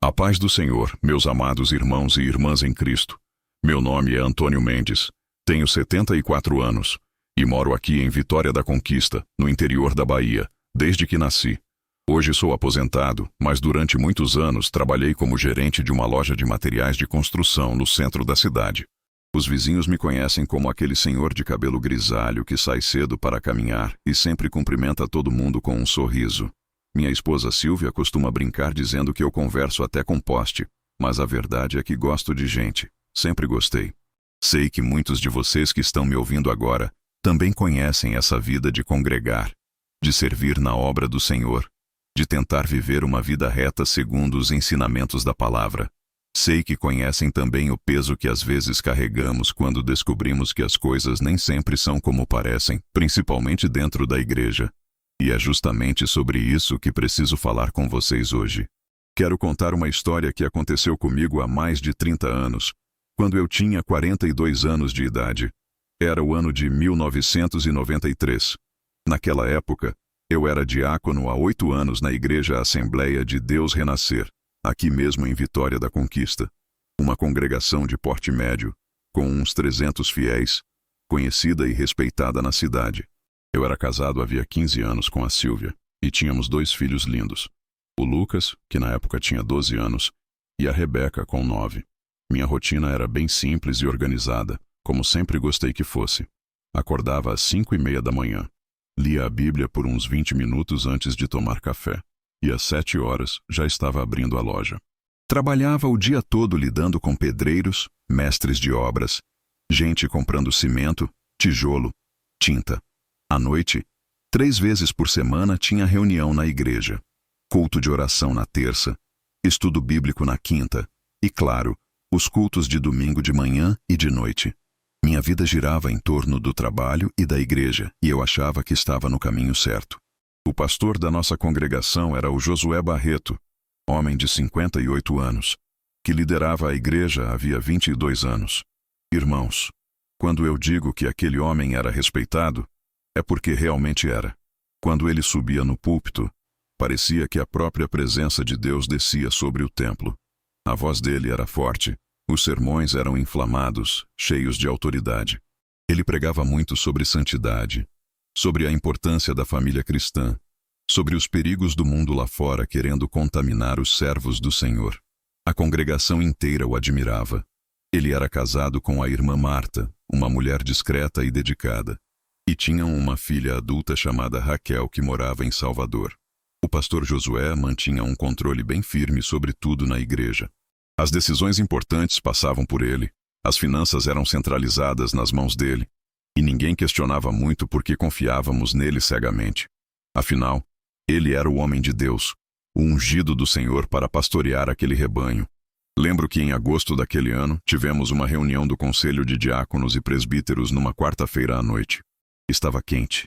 A paz do Senhor, meus amados irmãos e irmãs em Cristo. Meu nome é Antônio Mendes, tenho 74 anos e moro aqui em Vitória da Conquista, no interior da Bahia, desde que nasci. Hoje sou aposentado, mas durante muitos anos trabalhei como gerente de uma loja de materiais de construção no centro da cidade. Os vizinhos me conhecem como aquele senhor de cabelo grisalho que sai cedo para caminhar e sempre cumprimenta todo mundo com um sorriso. Minha esposa Silvia costuma brincar dizendo que eu converso até com poste, mas a verdade é que gosto de gente, sempre gostei. Sei que muitos de vocês que estão me ouvindo agora também conhecem essa vida de congregar, de servir na obra do Senhor, de tentar viver uma vida reta segundo os ensinamentos da palavra. Sei que conhecem também o peso que às vezes carregamos quando descobrimos que as coisas nem sempre são como parecem, principalmente dentro da igreja. E é justamente sobre isso que preciso falar com vocês hoje. Quero contar uma história que aconteceu comigo há mais de 30 anos, quando eu tinha 42 anos de idade. Era o ano de 1993. Naquela época, eu era diácono há 8 anos na Igreja Assembleia de Deus Renascer, aqui mesmo em Vitória da Conquista, uma congregação de porte médio, com uns 300 fiéis, conhecida e respeitada na cidade. Eu era casado havia 15 anos com a Silvia e tínhamos 2 filhos lindos, o Lucas, que na época tinha 12 anos, e a Rebeca, com 9. Minha rotina era bem simples e organizada, como sempre gostei que fosse. Acordava às 5:30 da manhã, lia a Bíblia por uns 20 minutos antes de tomar café, e às 7 horas já estava abrindo a loja. Trabalhava o dia todo lidando com pedreiros, mestres de obras, gente comprando cimento, tijolo, tinta. À noite, 3 vezes por semana tinha reunião na igreja, culto de oração na terça, estudo bíblico na quinta e, claro, os cultos de domingo de manhã e de noite. Minha vida girava em torno do trabalho e da igreja e eu achava que estava no caminho certo. O pastor da nossa congregação era o Josué Barreto, homem de 58 anos, que liderava a igreja havia 22 anos. Irmãos, quando eu digo que aquele homem era respeitado, é porque realmente era. Quando ele subia no púlpito, parecia que a própria presença de Deus descia sobre o templo. A voz dele era forte, os sermões eram inflamados, cheios de autoridade. Ele pregava muito sobre santidade, sobre a importância da família cristã, sobre os perigos do mundo lá fora querendo contaminar os servos do Senhor. A congregação inteira o admirava. Ele era casado com a irmã Marta, uma mulher discreta e dedicada. E tinham uma filha adulta chamada Raquel que morava em Salvador. O pastor Josué mantinha um controle bem firme sobre tudo na igreja. As decisões importantes passavam por ele, as finanças eram centralizadas nas mãos dele, e ninguém questionava muito porque confiávamos nele cegamente. Afinal, ele era o homem de Deus, o ungido do Senhor para pastorear aquele rebanho. Lembro que em agosto daquele ano tivemos uma reunião do Conselho de Diáconos e Presbíteros numa quarta-feira à noite. Estava quente,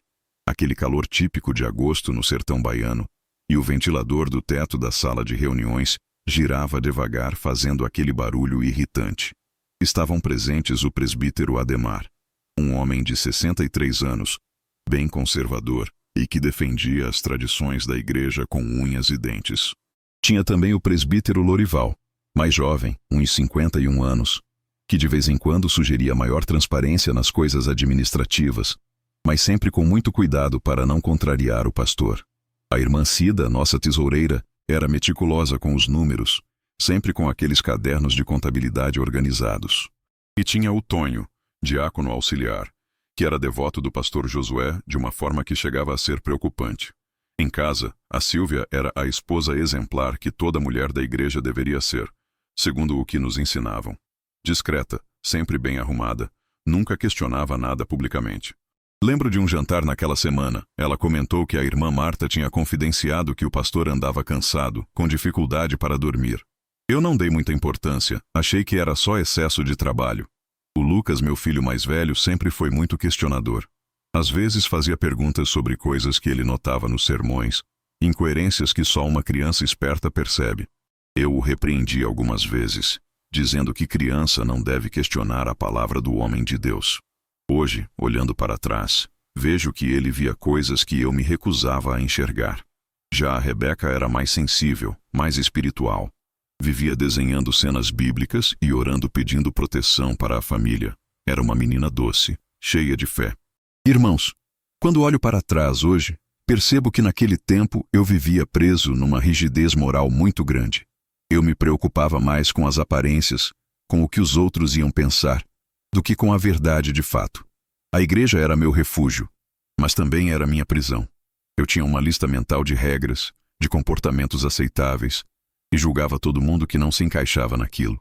aquele calor típico de agosto no sertão baiano, e o ventilador do teto da sala de reuniões girava devagar fazendo aquele barulho irritante. Estavam presentes o presbítero Ademar, um homem de 63 anos, bem conservador e que defendia as tradições da igreja com unhas e dentes. Tinha também o presbítero Lorival, mais jovem, uns 51 anos, que de vez em quando sugeria maior transparência nas coisas administrativas, mas sempre com muito cuidado para não contrariar o pastor. A irmã Cida, nossa tesoureira, era meticulosa com os números, sempre com aqueles cadernos de contabilidade organizados. E tinha o Tonho, diácono auxiliar, que era devoto do pastor Josué de uma forma que chegava a ser preocupante. Em casa, a Silvia era a esposa exemplar que toda mulher da igreja deveria ser, segundo o que nos ensinavam. Discreta, sempre bem arrumada, nunca questionava nada publicamente. Lembro de um jantar naquela semana, ela comentou que a irmã Marta tinha confidenciado que o pastor andava cansado, com dificuldade para dormir. Eu não dei muita importância, achei que era só excesso de trabalho. O Lucas, meu filho mais velho, sempre foi muito questionador. Às vezes fazia perguntas sobre coisas que ele notava nos sermões, incoerências que só uma criança esperta percebe. Eu o repreendi algumas vezes, dizendo que criança não deve questionar a palavra do homem de Deus. Hoje, olhando para trás, vejo que ele via coisas que eu me recusava a enxergar. Já a Rebeca era mais sensível, mais espiritual. Vivia desenhando cenas bíblicas e orando pedindo proteção para a família. Era uma menina doce, cheia de fé. Irmãos, quando olho para trás hoje, percebo que naquele tempo eu vivia preso numa rigidez moral muito grande. Eu me preocupava mais com as aparências, com o que os outros iam pensar, do que com a verdade de fato. A igreja era meu refúgio, mas também era minha prisão. Eu tinha uma lista mental de regras, de comportamentos aceitáveis, e julgava todo mundo que não se encaixava naquilo.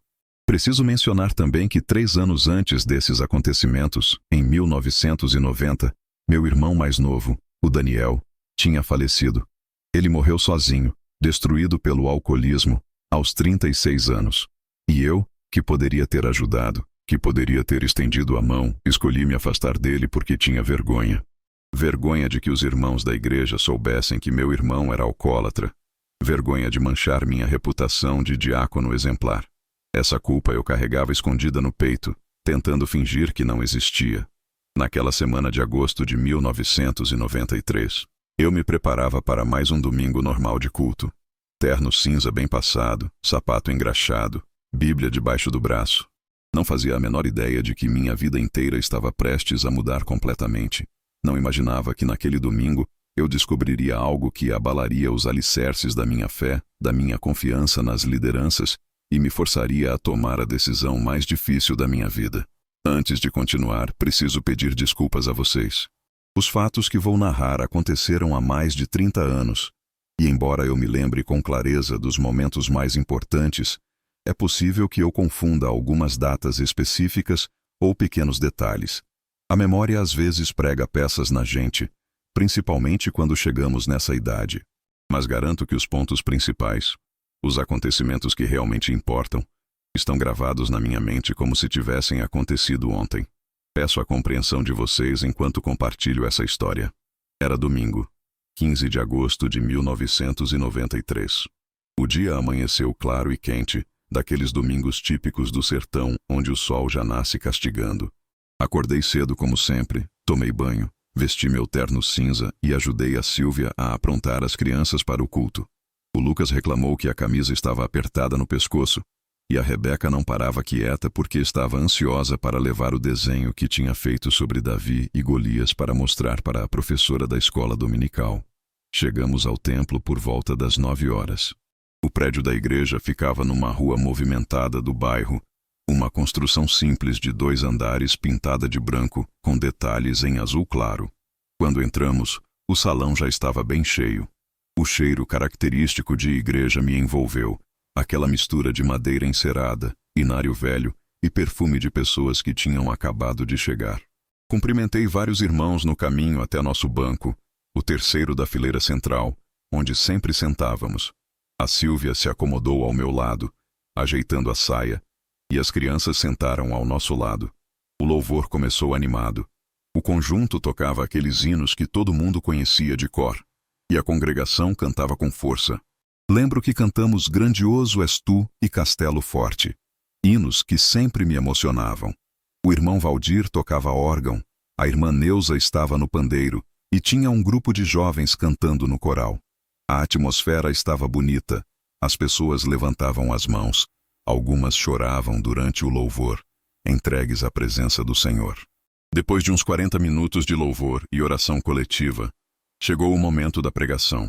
Preciso mencionar também que 3 anos antes desses acontecimentos, em 1990, meu irmão mais novo, o Daniel, tinha falecido. Ele morreu sozinho, destruído pelo alcoolismo, aos 36 anos. E eu, que poderia ter ajudado, que poderia ter estendido a mão, escolhi me afastar dele porque tinha vergonha. Vergonha de que os irmãos da igreja soubessem que meu irmão era alcoólatra. Vergonha de manchar minha reputação de diácono exemplar. Essa culpa eu carregava escondida no peito, tentando fingir que não existia. Naquela semana de agosto de 1993, eu me preparava para mais um domingo normal de culto. Terno cinza bem passado, sapato engraxado, Bíblia debaixo do braço. Não fazia a menor ideia de que minha vida inteira estava prestes a mudar completamente. Não imaginava que naquele domingo eu descobriria algo que abalaria os alicerces da minha fé, da minha confiança nas lideranças e me forçaria a tomar a decisão mais difícil da minha vida. Antes de continuar, preciso pedir desculpas a vocês. Os fatos que vou narrar aconteceram há mais de 30 anos, e embora eu me lembre com clareza dos momentos mais importantes, é possível que eu confunda algumas datas específicas ou pequenos detalhes. A memória às vezes prega peças na gente, principalmente quando chegamos nessa idade. Mas garanto que os pontos principais, os acontecimentos que realmente importam, estão gravados na minha mente como se tivessem acontecido ontem. Peço a compreensão de vocês enquanto compartilho essa história. Era domingo, 15 de agosto de 1993. O dia amanheceu claro e quente, daqueles domingos típicos do sertão onde o sol já nasce castigando. Acordei cedo como sempre, tomei banho, vesti meu terno cinza e ajudei a Silvia a aprontar as crianças para o culto. O Lucas reclamou que a camisa estava apertada no pescoço, e a Rebeca não parava quieta porque estava ansiosa para levar o desenho que tinha feito sobre Davi e Golias para mostrar para a professora da escola dominical. Chegamos ao templo por volta das 9 horas. O prédio da igreja ficava numa rua movimentada do bairro, uma construção simples de 2 andares pintada de branco, com detalhes em azul claro. Quando entramos, o salão já estava bem cheio. O cheiro característico de igreja me envolveu, aquela mistura de madeira encerada, inário velho e perfume de pessoas que tinham acabado de chegar. Cumprimentei vários irmãos no caminho até nosso banco, o terceiro da fileira central, onde sempre sentávamos. A Silvia se acomodou ao meu lado, ajeitando a saia, e as crianças sentaram ao nosso lado. O louvor começou animado. O conjunto tocava aqueles hinos que todo mundo conhecia de cor, e a congregação cantava com força. Lembro que cantamos Grandioso És Tu e Castelo Forte, hinos que sempre me emocionavam. O irmão Valdir tocava órgão, a irmã Neuza estava no pandeiro e tinha um grupo de jovens cantando no coral. A atmosfera estava bonita, as pessoas levantavam as mãos, algumas choravam durante o louvor, entregues à presença do Senhor. Depois de uns 40 minutos de louvor e oração coletiva, chegou o momento da pregação.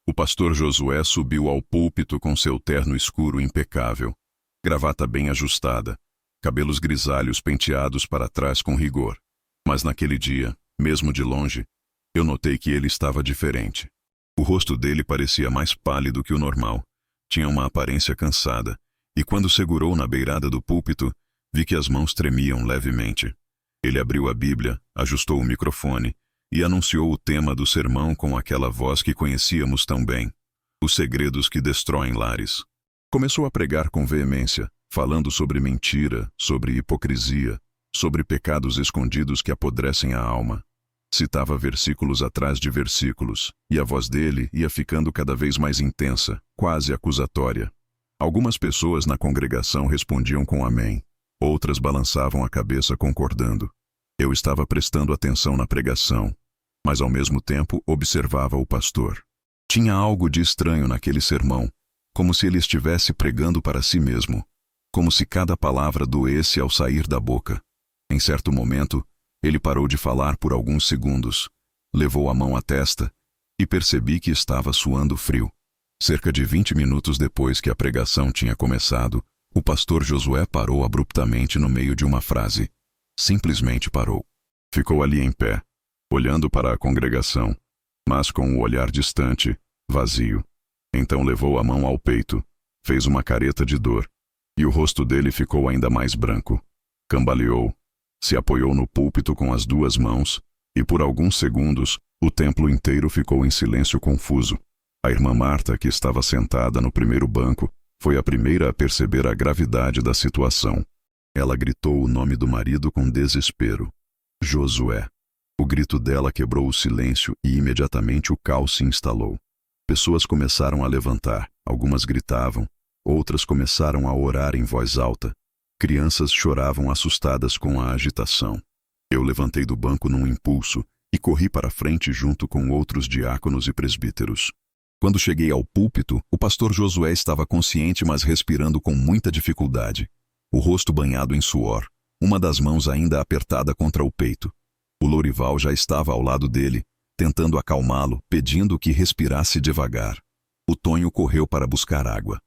O pastor Josué subiu ao púlpito com seu terno escuro impecável, gravata bem ajustada, cabelos grisalhos penteados para trás com rigor. Mas naquele dia, mesmo de longe, eu notei que ele estava diferente. O rosto dele parecia mais pálido que o normal, tinha uma aparência cansada, e quando segurou na beirada do púlpito, vi que as mãos tremiam levemente. Ele abriu a Bíblia, ajustou o microfone e anunciou o tema do sermão com aquela voz que conhecíamos tão bem: os segredos que destroem lares. Começou a pregar com veemência, falando sobre mentira, sobre hipocrisia, sobre pecados escondidos que apodrecem a alma. Citava versículos atrás de versículos, e a voz dele ia ficando cada vez mais intensa, quase acusatória. Algumas pessoas na congregação respondiam com amém, outras balançavam a cabeça concordando. Eu estava prestando atenção na pregação, mas ao mesmo tempo observava o pastor. Tinha algo de estranho naquele sermão, como se ele estivesse pregando para si mesmo, como se cada palavra doesse ao sair da boca. Em certo momento, ele parou de falar por alguns segundos, levou a mão à testa e percebi que estava suando frio. Cerca de 20 minutos depois que a pregação tinha começado, o pastor Josué parou abruptamente no meio de uma frase. Simplesmente parou. Ficou ali em pé, olhando para a congregação, mas com o olhar distante, vazio. Então levou a mão ao peito, fez uma careta de dor, e o rosto dele ficou ainda mais branco. Cambaleou, se apoiou no púlpito com as duas mãos, e por alguns segundos, o templo inteiro ficou em silêncio confuso. A irmã Marta, que estava sentada no primeiro banco, foi a primeira a perceber a gravidade da situação. Ela gritou o nome do marido com desespero. Josué. O grito dela quebrou o silêncio e imediatamente o caos se instalou. Pessoas começaram a levantar, algumas gritavam, outras começaram a orar em voz alta. Crianças choravam assustadas com a agitação. Eu levantei do banco num impulso e corri para a frente junto com outros diáconos e presbíteros. Quando cheguei ao púlpito, o pastor Josué estava consciente, mas respirando com muita dificuldade. O rosto banhado em suor, uma das mãos ainda apertada contra o peito. O Lourival já estava ao lado dele, tentando acalmá-lo, pedindo que respirasse devagar. O Tonho correu para buscar água.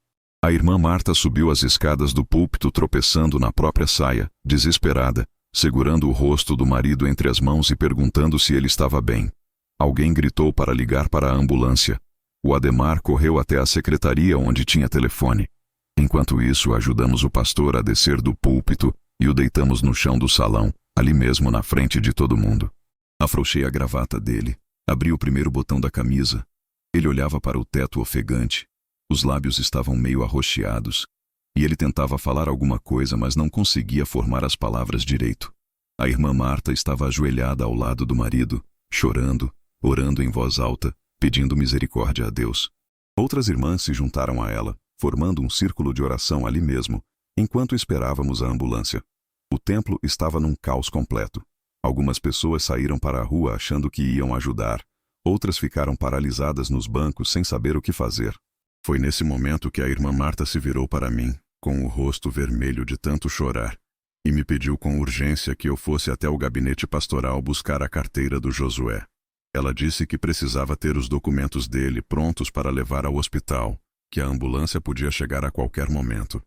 A irmã Marta subiu as escadas do púlpito tropeçando na própria saia, desesperada, segurando o rosto do marido entre as mãos e perguntando se ele estava bem. Alguém gritou para ligar para a ambulância. O Ademar correu até a secretaria onde tinha telefone. Enquanto isso, ajudamos o pastor a descer do púlpito e o deitamos no chão do salão, ali mesmo na frente de todo mundo. Afrouxei a gravata dele, abri o primeiro botão da camisa. Ele olhava para o teto ofegante. Os lábios estavam meio arroxeados, e ele tentava falar alguma coisa, mas não conseguia formar as palavras direito. A irmã Marta estava ajoelhada ao lado do marido, chorando, orando em voz alta, pedindo misericórdia a Deus. Outras irmãs se juntaram a ela, formando um círculo de oração ali mesmo, enquanto esperávamos a ambulância. O templo estava num caos completo. Algumas pessoas saíram para a rua achando que iam ajudar, outras ficaram paralisadas nos bancos sem saber o que fazer. Foi nesse momento que a irmã Marta se virou para mim, com o rosto vermelho de tanto chorar, e me pediu com urgência que eu fosse até o gabinete pastoral buscar a carteira do Josué. Ela disse que precisava ter os documentos dele prontos para levar ao hospital, que a ambulância podia chegar a qualquer momento.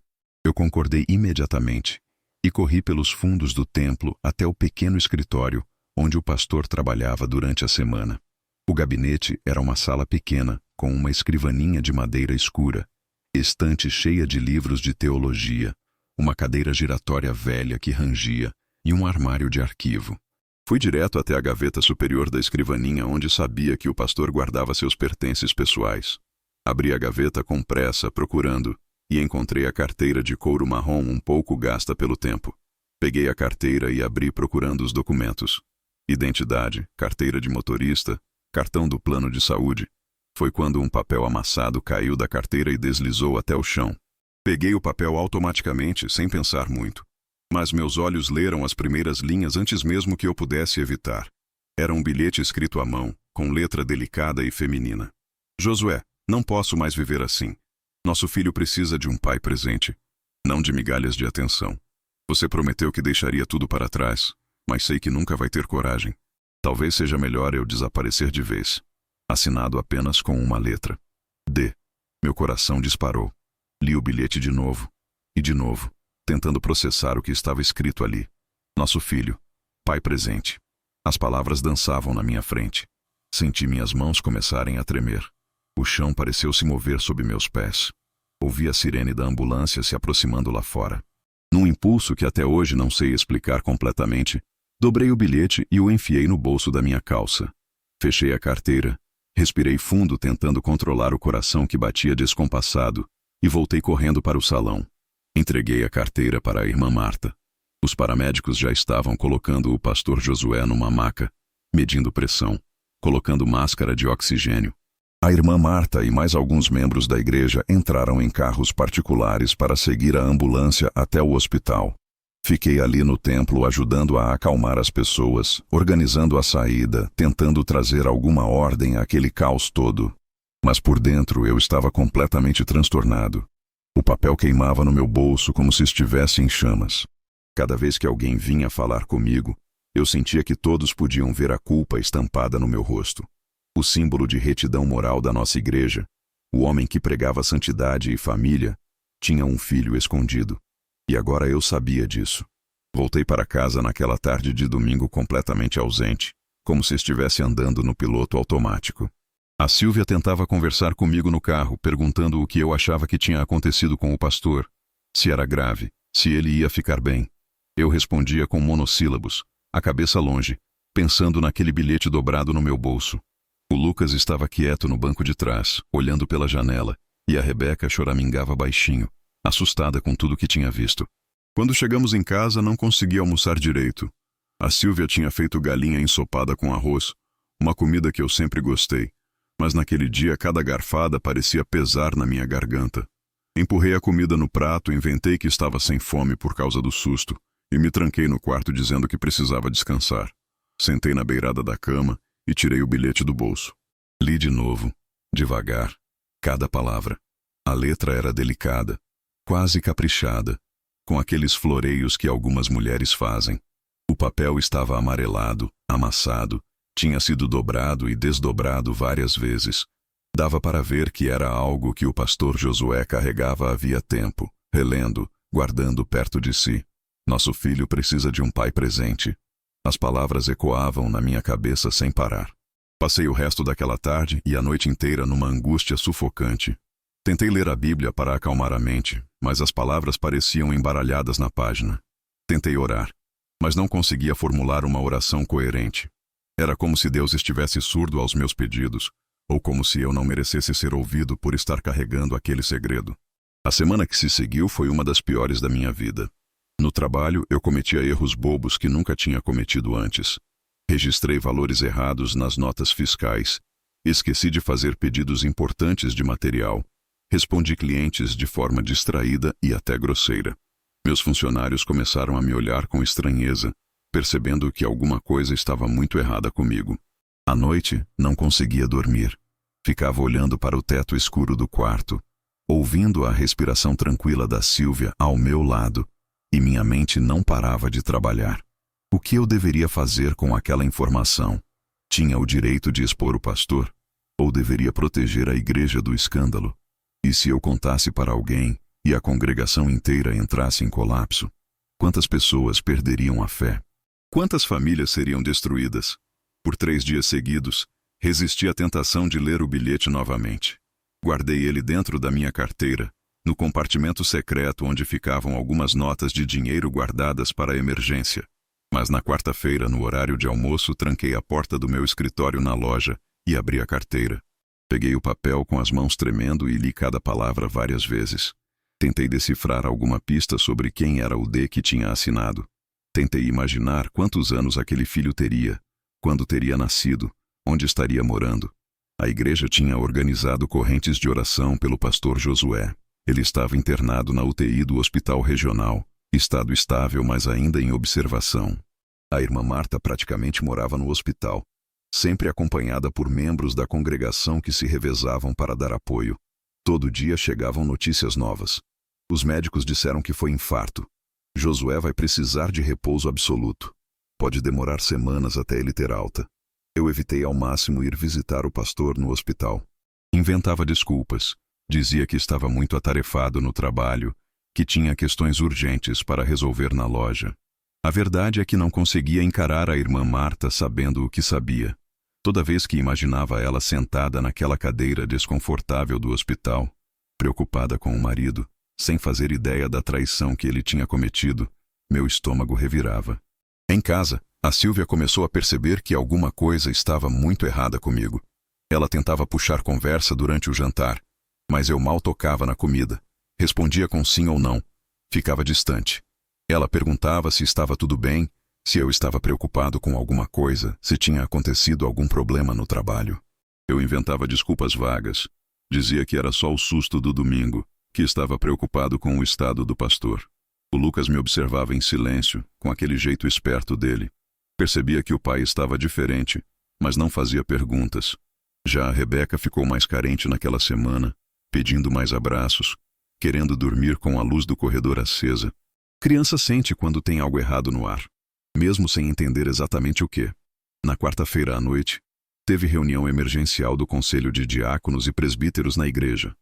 Eu concordei imediatamente e corri pelos fundos do templo até o pequeno escritório onde o pastor trabalhava durante a semana. O gabinete era uma sala pequena, com uma escrivaninha de madeira escura, estante cheia de livros de teologia, uma cadeira giratória velha que rangia e um armário de arquivo. Fui direto até a gaveta superior da escrivaninha, onde sabia que o pastor guardava seus pertences pessoais. Abri a gaveta com pressa, procurando, e encontrei a carteira de couro marrom um pouco gasta pelo tempo. Peguei a carteira e abri procurando os documentos. Identidade, carteira de motorista, cartão do plano de saúde. Foi quando um papel amassado caiu da carteira e deslizou até o chão. Peguei o papel automaticamente, sem pensar muito. Mas meus olhos leram as primeiras linhas antes mesmo que eu pudesse evitar. Era um bilhete escrito à mão, com letra delicada e feminina. Josué, não posso mais viver assim. Nosso filho precisa de um pai presente, não de migalhas de atenção. Você prometeu que deixaria tudo para trás, mas sei que nunca vai ter coragem. Talvez seja melhor eu desaparecer de vez. Assinado apenas com uma letra. D. Meu coração disparou. Li o bilhete de novo, e de novo, tentando processar o que estava escrito ali. Nosso filho, pai presente. As palavras dançavam na minha frente. Senti minhas mãos começarem a tremer. O chão pareceu se mover sob meus pés. Ouvi a sirene da ambulância se aproximando lá fora. Num impulso que até hoje não sei explicar completamente, dobrei o bilhete e o enfiei no bolso da minha calça. Fechei a carteira, respirei fundo tentando controlar o coração que batia descompassado e voltei correndo para o salão. Entreguei a carteira para a irmã Marta. Os paramédicos já estavam colocando o pastor Josué numa maca, medindo pressão, colocando máscara de oxigênio. A irmã Marta e mais alguns membros da igreja entraram em carros particulares para seguir a ambulância até o hospital. Fiquei ali no templo ajudando a acalmar as pessoas, organizando a saída, tentando trazer alguma ordem àquele caos todo. Mas por dentro eu estava completamente transtornado. O papel queimava no meu bolso como se estivesse em chamas. Cada vez que alguém vinha falar comigo, eu sentia que todos podiam ver a culpa estampada no meu rosto. O símbolo de retidão moral da nossa igreja, o homem que pregava santidade e família, tinha um filho escondido. E agora eu sabia disso. Voltei para casa naquela tarde de domingo completamente ausente, como se estivesse andando no piloto automático. A Silvia tentava conversar comigo no carro, perguntando o que eu achava que tinha acontecido com o pastor, se era grave, se ele ia ficar bem. Eu respondia com monossílabos, a cabeça longe, pensando naquele bilhete dobrado no meu bolso. O Lucas estava quieto no banco de trás, olhando pela janela, e a Rebeca choramingava baixinho, assustada com tudo que tinha visto. Quando chegamos em casa, não consegui almoçar direito. A Silvia tinha feito galinha ensopada com arroz, uma comida que eu sempre gostei, mas naquele dia cada garfada parecia pesar na minha garganta. Empurrei a comida no prato, inventei que estava sem fome por causa do susto, e me tranquei no quarto dizendo que precisava descansar. Sentei na beirada da cama e tirei o bilhete do bolso. Li de novo, devagar, cada palavra. A letra era delicada, quase caprichada, com aqueles floreios que algumas mulheres fazem. O papel estava amarelado, amassado, tinha sido dobrado e desdobrado várias vezes. Dava para ver que era algo que o pastor Josué carregava havia tempo, relendo, guardando perto de si. Nosso filho precisa de um pai presente. As palavras ecoavam na minha cabeça sem parar. Passei o resto daquela tarde e a noite inteira numa angústia sufocante. Tentei ler a Bíblia para acalmar a mente, mas as palavras pareciam embaralhadas na página. Tentei orar, mas não conseguia formular uma oração coerente. Era como se Deus estivesse surdo aos meus pedidos, ou como se eu não merecesse ser ouvido por estar carregando aquele segredo. A semana que se seguiu foi uma das piores da minha vida. No trabalho, eu cometia erros bobos que nunca tinha cometido antes. Registrei valores errados nas notas fiscais. Esqueci de fazer pedidos importantes de material. Respondi clientes de forma distraída e até grosseira. Meus funcionários começaram a me olhar com estranheza, percebendo que alguma coisa estava muito errada comigo. À noite, não conseguia dormir. Ficava olhando para o teto escuro do quarto, ouvindo a respiração tranquila da Silvia ao meu lado, e minha mente não parava de trabalhar. O que eu deveria fazer com aquela informação? Tinha o direito de expor o pastor? Ou deveria proteger a igreja do escândalo? E se eu contasse para alguém, e a congregação inteira entrasse em colapso? Quantas pessoas perderiam a fé? Quantas famílias seriam destruídas? Por 3 dias seguidos, resisti à tentação de ler o bilhete novamente. Guardei ele dentro da minha carteira, no compartimento secreto onde ficavam algumas notas de dinheiro guardadas para a emergência. Mas na quarta-feira, no horário de almoço, tranquei a porta do meu escritório na loja e abri a carteira. Peguei o papel com as mãos tremendo e li cada palavra várias vezes. Tentei decifrar alguma pista sobre quem era o D que tinha assinado. Tentei imaginar quantos anos aquele filho teria, quando teria nascido, onde estaria morando. A igreja tinha organizado correntes de oração pelo pastor Josué. Ele estava internado na UTI do hospital regional, estado estável, mas ainda em observação. A irmã Marta praticamente morava no hospital, sempre acompanhada por membros da congregação que se revezavam para dar apoio. Todo dia chegavam notícias novas. Os médicos disseram que foi infarto. Josué vai precisar de repouso absoluto. Pode demorar semanas até ele ter alta. Eu evitei ao máximo ir visitar o pastor no hospital. Inventava desculpas. Dizia que estava muito atarefado no trabalho, que tinha questões urgentes para resolver na loja. A verdade é que não conseguia encarar a irmã Marta sabendo o que sabia. Toda vez que imaginava ela sentada naquela cadeira desconfortável do hospital, preocupada com o marido, sem fazer ideia da traição que ele tinha cometido, meu estômago revirava. Em casa, a Silvia começou a perceber que alguma coisa estava muito errada comigo. Ela tentava puxar conversa durante o jantar, mas eu mal tocava na comida. Respondia com sim ou não. Ficava distante. Ela perguntava se estava tudo bem, se eu estava preocupado com alguma coisa, se tinha acontecido algum problema no trabalho. Eu inventava desculpas vagas. Dizia que era só o susto do domingo, que estava preocupado com o estado do pastor. O Lucas me observava em silêncio, com aquele jeito esperto dele. Percebia que o pai estava diferente, mas não fazia perguntas. Já a Rebeca ficou mais carente naquela semana, pedindo mais abraços, querendo dormir com a luz do corredor acesa. Criança sente quando tem algo errado no ar, mesmo sem entender exatamente o que. Na quarta-feira à noite, teve reunião emergencial do Conselho de Diáconos e Presbíteros na igreja.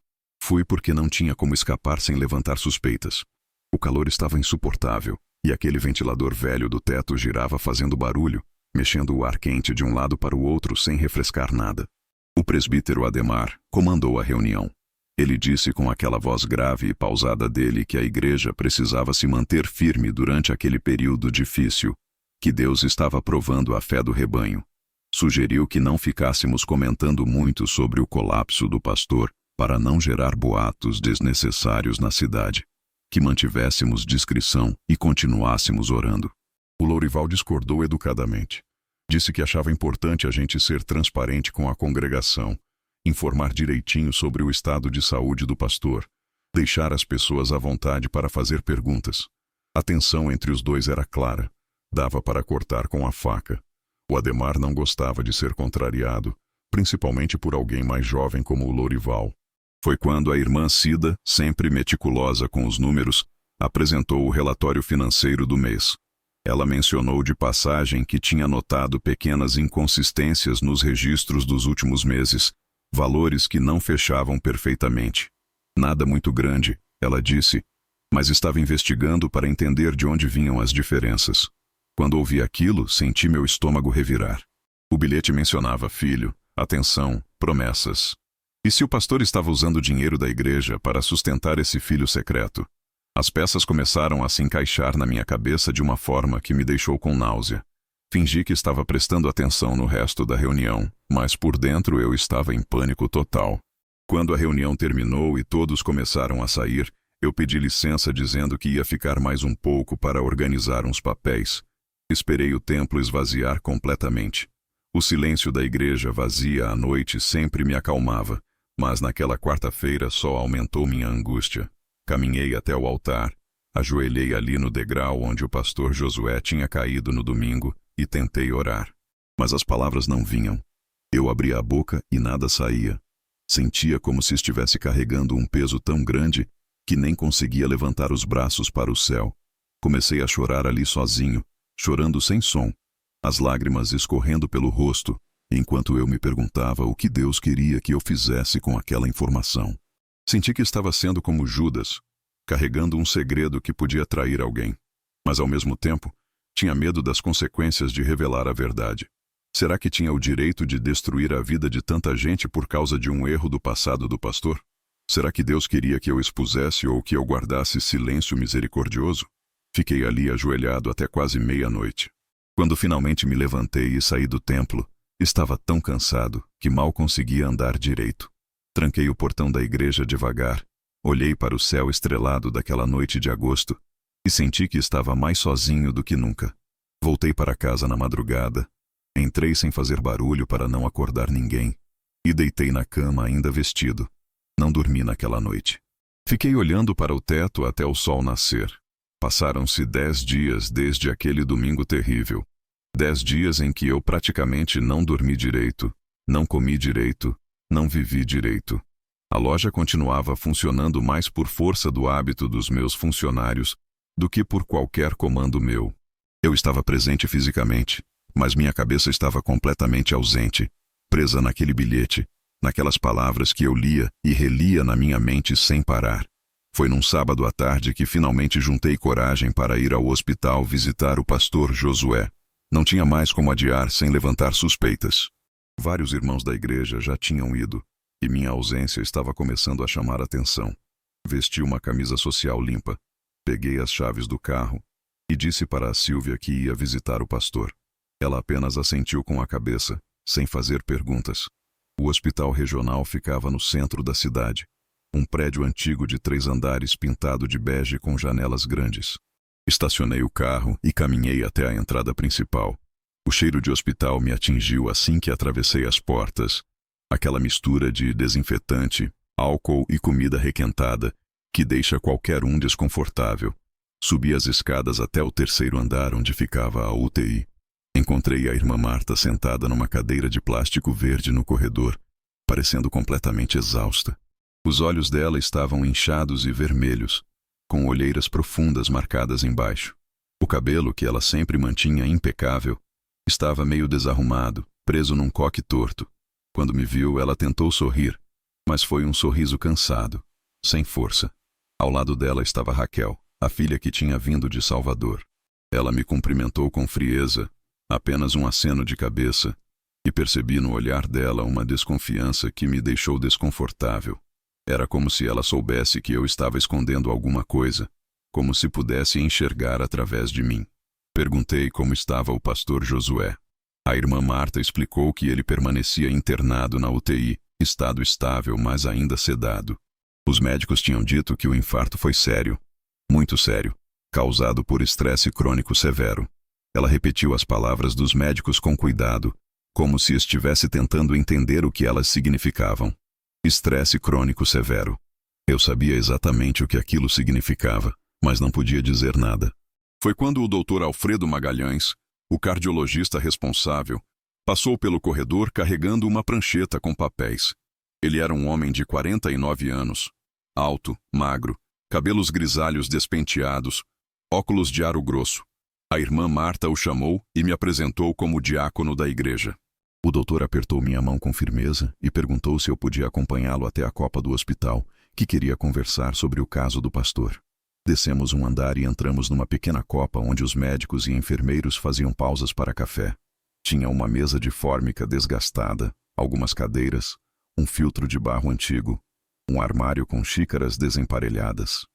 Fui porque não tinha como escapar sem levantar suspeitas. O calor estava insuportável, e aquele ventilador velho do teto girava fazendo barulho, mexendo o ar quente de um lado para o outro sem refrescar nada. O presbítero Ademar comandou a reunião. Ele disse com aquela voz grave e pausada dele que a igreja precisava se manter firme durante aquele período difícil, que Deus estava provando a fé do rebanho. Sugeriu que não ficássemos comentando muito sobre o colapso do pastor para não gerar boatos desnecessários na cidade, que mantivéssemos discrição e continuássemos orando. O Lourival discordou educadamente. Disse que achava importante a gente ser transparente com a congregação, informar direitinho sobre o estado de saúde do pastor, deixar as pessoas à vontade para fazer perguntas. A tensão entre os dois era clara, dava para cortar com a faca. O Ademar não gostava de ser contrariado, principalmente por alguém mais jovem como o Lourival. Foi quando a irmã Cida, sempre meticulosa com os números, apresentou o relatório financeiro do mês. Ela mencionou de passagem que tinha notado pequenas inconsistências nos registros dos últimos meses, valores que não fechavam perfeitamente. Nada muito grande, ela disse, mas estava investigando para entender de onde vinham as diferenças. Quando ouvi aquilo, senti meu estômago revirar. O bilhete mencionava filho, atenção, promessas. E se o pastor estava usando o dinheiro da igreja para sustentar esse filho secreto? As peças começaram a se encaixar na minha cabeça de uma forma que me deixou com náusea. Fingi que estava prestando atenção no resto da reunião, mas por dentro eu estava em pânico total. Quando a reunião terminou e todos começaram a sair, eu pedi licença dizendo que ia ficar mais um pouco para organizar uns papéis. Esperei o templo esvaziar completamente. O silêncio da igreja vazia à noite sempre me acalmava, mas naquela quarta-feira só aumentou minha angústia. Caminhei até o altar, ajoelhei ali no degrau onde o pastor Josué tinha caído no domingo e tentei orar. Mas as palavras não vinham. Eu abria a boca e nada saía. Sentia como se estivesse carregando um peso tão grande que nem conseguia levantar os braços para o céu. Comecei a chorar ali sozinho, chorando sem som, as lágrimas escorrendo pelo rosto, enquanto eu me perguntava o que Deus queria que eu fizesse com aquela informação. Senti que estava sendo como Judas, carregando um segredo que podia trair alguém, mas ao mesmo tempo, tinha medo das consequências de revelar a verdade. Será que tinha o direito de destruir a vida de tanta gente por causa de um erro do passado do pastor? Será que Deus queria que eu expusesse ou que eu guardasse silêncio misericordioso? Fiquei ali ajoelhado até quase meia-noite. Quando finalmente me levantei e saí do templo, estava tão cansado que mal conseguia andar direito. Tranquei o portão da igreja devagar, olhei para o céu estrelado daquela noite de agosto e senti que estava mais sozinho do que nunca. Voltei para casa na madrugada, entrei sem fazer barulho para não acordar ninguém e deitei na cama ainda vestido. Não dormi naquela noite. Fiquei olhando para o teto até o sol nascer. Passaram-se 10 dias desde aquele domingo terrível. 10 dias em que eu praticamente não dormi direito, não comi direito, não vivi direito. A loja continuava funcionando mais por força do hábito dos meus funcionários do que por qualquer comando meu. Eu estava presente fisicamente, mas minha cabeça estava completamente ausente, presa naquele bilhete, naquelas palavras que eu lia e relia na minha mente sem parar. Foi num sábado à tarde que finalmente juntei coragem para ir ao hospital visitar o pastor Josué. Não tinha mais como adiar sem levantar suspeitas. Vários irmãos da igreja já tinham ido, e minha ausência estava começando a chamar atenção. Vesti uma camisa social limpa, peguei as chaves do carro e disse para a Sílvia que ia visitar o pastor. Ela apenas assentiu com a cabeça, sem fazer perguntas. O hospital regional ficava no centro da cidade. Um prédio antigo de 3 andares pintado de bege com janelas grandes. Estacionei o carro e caminhei até a entrada principal. O cheiro de hospital me atingiu assim que atravessei as portas. Aquela mistura de desinfetante, álcool e comida requentada que deixa qualquer um desconfortável. Subi as escadas até o 3º andar onde ficava a UTI. Encontrei a irmã Marta sentada numa cadeira de plástico verde no corredor, parecendo completamente exausta. Os olhos dela estavam inchados e vermelhos, com olheiras profundas marcadas embaixo. O cabelo, que ela sempre mantinha impecável, estava meio desarrumado, preso num coque torto. Quando me viu, ela tentou sorrir, mas foi um sorriso cansado, sem força. Ao lado dela estava Raquel, a filha que tinha vindo de Salvador. Ela me cumprimentou com frieza, apenas um aceno de cabeça, e percebi no olhar dela uma desconfiança que me deixou desconfortável. Era como se ela soubesse que eu estava escondendo alguma coisa, como se pudesse enxergar através de mim. Perguntei como estava o pastor Josué. A irmã Marta explicou que ele permanecia internado na UTI, estado estável, mas ainda sedado. Os médicos tinham dito que o infarto foi sério, muito sério, causado por estresse crônico severo. Ela repetiu as palavras dos médicos com cuidado, como se estivesse tentando entender o que elas significavam. Estresse crônico severo. Eu sabia exatamente o que aquilo significava, mas não podia dizer nada. Foi quando o Dr. Alfredo Magalhães, o cardiologista responsável, passou pelo corredor carregando uma prancheta com papéis. Ele era um homem de 49 anos, alto, magro, cabelos grisalhos despenteados, óculos de aro grosso. A irmã Marta o chamou e me apresentou como diácono da igreja. O doutor apertou minha mão com firmeza e perguntou se eu podia acompanhá-lo até a copa do hospital, que queria conversar sobre o caso do pastor. Descemos um andar e entramos numa pequena copa onde os médicos e enfermeiros faziam pausas para café. Tinha uma mesa de fórmica desgastada, algumas cadeiras, um filtro de barro antigo, um armário com xícaras desemparelhadas.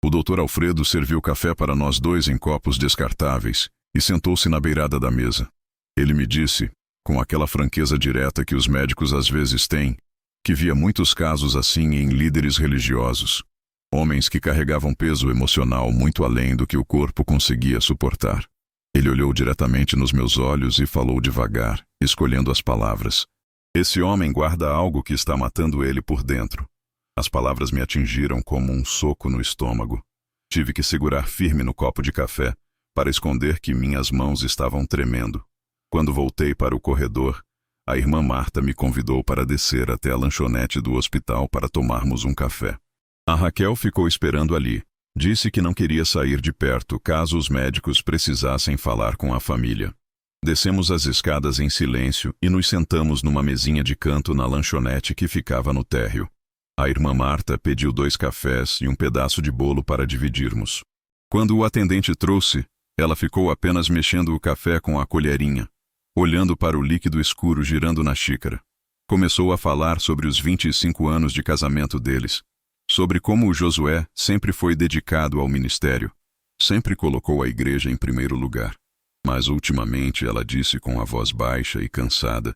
O Dr. Alfredo serviu café para nós dois em copos descartáveis e sentou-se na beirada da mesa. Ele me disse, com aquela franqueza direta que os médicos às vezes têm, que via muitos casos assim em líderes religiosos. Homens que carregavam peso emocional muito além do que o corpo conseguia suportar. Ele olhou diretamente nos meus olhos e falou devagar, escolhendo as palavras. Esse homem guarda algo que está matando ele por dentro. As palavras me atingiram como um soco no estômago. Tive que segurar firme no copo de café para esconder que minhas mãos estavam tremendo. Quando voltei para o corredor, a irmã Marta me convidou para descer até a lanchonete do hospital para tomarmos um café. A Raquel ficou esperando ali. Disse que não queria sair de perto caso os médicos precisassem falar com a família. Descemos as escadas em silêncio e nos sentamos numa mesinha de canto na lanchonete que ficava no térreo. A irmã Marta pediu 2 cafés e um pedaço de bolo para dividirmos. Quando o atendente trouxe, ela ficou apenas mexendo o café com a colherinha, olhando para o líquido escuro girando na xícara. Começou a falar sobre os 25 anos de casamento deles, sobre como o Josué sempre foi dedicado ao ministério, sempre colocou a igreja em primeiro lugar. Mas ultimamente, ela disse com a voz baixa e cansada,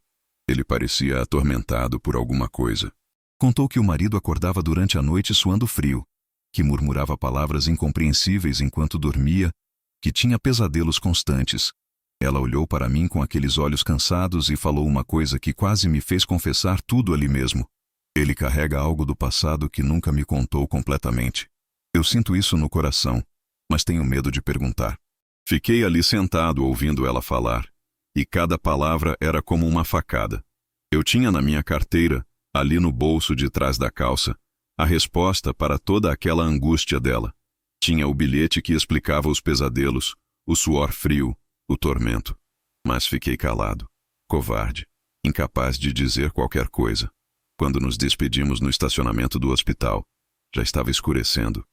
ele parecia atormentado por alguma coisa. Contou que o marido acordava durante a noite suando frio, que murmurava palavras incompreensíveis enquanto dormia, que tinha pesadelos constantes. Ela olhou para mim com aqueles olhos cansados e falou uma coisa que quase me fez confessar tudo ali mesmo. Ele carrega algo do passado que nunca me contou completamente. Eu sinto isso no coração, mas tenho medo de perguntar. Fiquei ali sentado ouvindo ela falar, e cada palavra era como uma facada. Eu tinha na minha carteira, ali no bolso de trás da calça, a resposta para toda aquela angústia dela. Tinha o bilhete que explicava os pesadelos, o suor frio, o tormento. Mas fiquei calado, covarde, incapaz de dizer qualquer coisa. Quando nos despedimos no estacionamento do hospital, já estava escurecendo.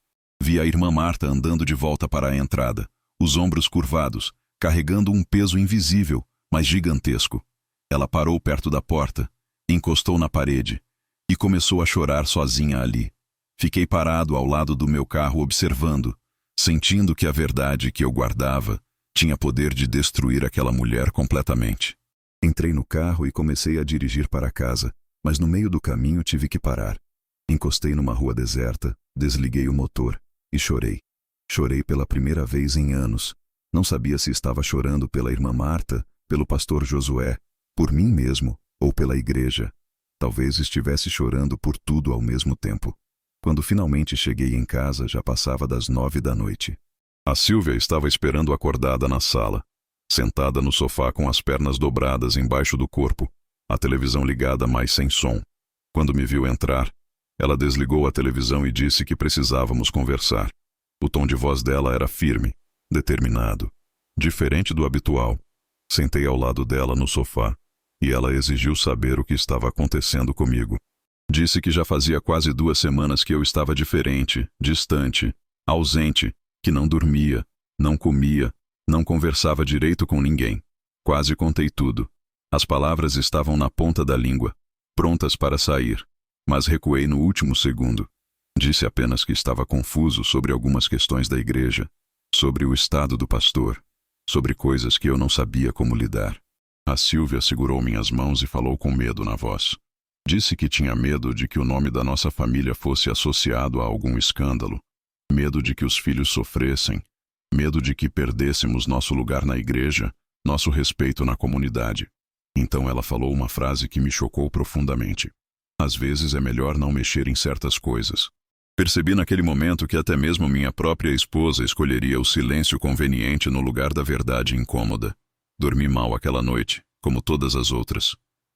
Vi a irmã Marta andando de volta para a entrada, os ombros curvados, carregando um peso invisível, mas gigantesco. Ela parou perto da porta, encostou na parede e começou a chorar sozinha ali. Fiquei parado ao lado do meu carro observando, sentindo que a verdade que eu guardava tinha poder de destruir aquela mulher completamente. Entrei no carro e comecei a dirigir para casa, mas no meio do caminho tive que parar. Encostei numa rua deserta, desliguei o motor e chorei. Chorei pela primeira vez em anos. Não sabia se estava chorando pela irmã Marta, pelo pastor Josué, por mim mesmo ou pela igreja. Talvez estivesse chorando por tudo ao mesmo tempo. Quando finalmente cheguei em casa, já passava das 9 da noite. A Sílvia estava esperando acordada na sala, sentada no sofá com as pernas dobradas embaixo do corpo, a televisão ligada, mas sem som. Quando me viu entrar, ela desligou a televisão e disse que precisávamos conversar. O tom de voz dela era firme, determinado, diferente do habitual. Sentei ao lado dela no sofá, e ela exigiu saber o que estava acontecendo comigo. Disse que já fazia quase 2 semanas que eu estava diferente, distante, ausente, que não dormia, não comia, não conversava direito com ninguém. Quase contei tudo. As palavras estavam na ponta da língua, prontas para sair, mas recuei no último segundo. Disse apenas que estava confuso sobre algumas questões da igreja, sobre o estado do pastor, sobre coisas que eu não sabia como lidar. A Silvia segurou minhas mãos e falou com medo na voz. Disse que tinha medo de que o nome da nossa família fosse associado a algum escândalo, medo de que os filhos sofressem, medo de que perdêssemos nosso lugar na igreja, nosso respeito na comunidade. Então ela falou uma frase que me chocou profundamente. Às vezes é melhor não mexer em certas coisas. Percebi naquele momento que até mesmo minha própria esposa escolheria o silêncio conveniente no lugar da verdade incômoda. Dormi mal aquela noite, como todas as outras.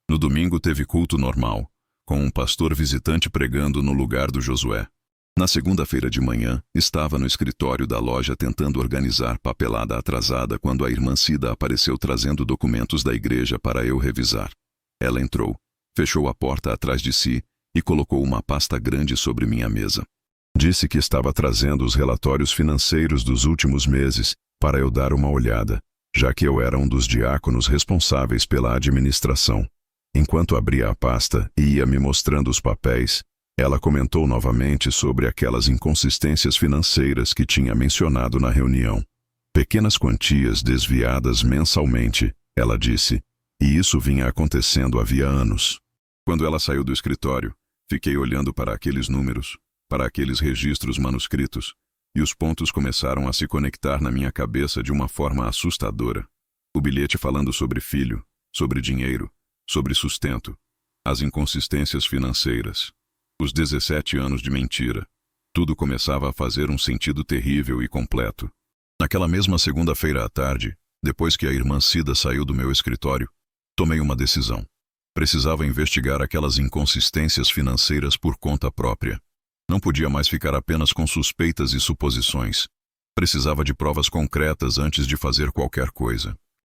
No domingo teve culto normal, com um pastor visitante pregando no lugar do Josué. Na segunda-feira de manhã, estava no escritório da loja tentando organizar papelada atrasada quando a irmã Cida apareceu trazendo documentos da igreja para eu revisar. Ela entrou, fechou a porta atrás de si e colocou uma pasta grande sobre minha mesa. Disse que estava trazendo os relatórios financeiros dos últimos meses para eu dar uma olhada, já que eu era um dos diáconos responsáveis pela administração. Enquanto abria a pasta e ia me mostrando os papéis, ela comentou novamente sobre aquelas inconsistências financeiras que tinha mencionado na reunião. Pequenas quantias desviadas mensalmente, ela disse, e isso vinha acontecendo havia anos. Quando ela saiu do escritório, fiquei olhando para aqueles números, para aqueles registros manuscritos, e os pontos começaram a se conectar na minha cabeça de uma forma assustadora. O bilhete falando sobre filho, sobre dinheiro, sobre sustento, as inconsistências financeiras, os 17 anos de mentira. Tudo começava a fazer um sentido terrível e completo. Naquela mesma segunda-feira à tarde, depois que a irmã Cida saiu do meu escritório, tomei uma decisão. Precisava investigar aquelas inconsistências financeiras por conta própria. Não podia mais ficar apenas com suspeitas e suposições. Precisava de provas concretas antes de fazer qualquer coisa.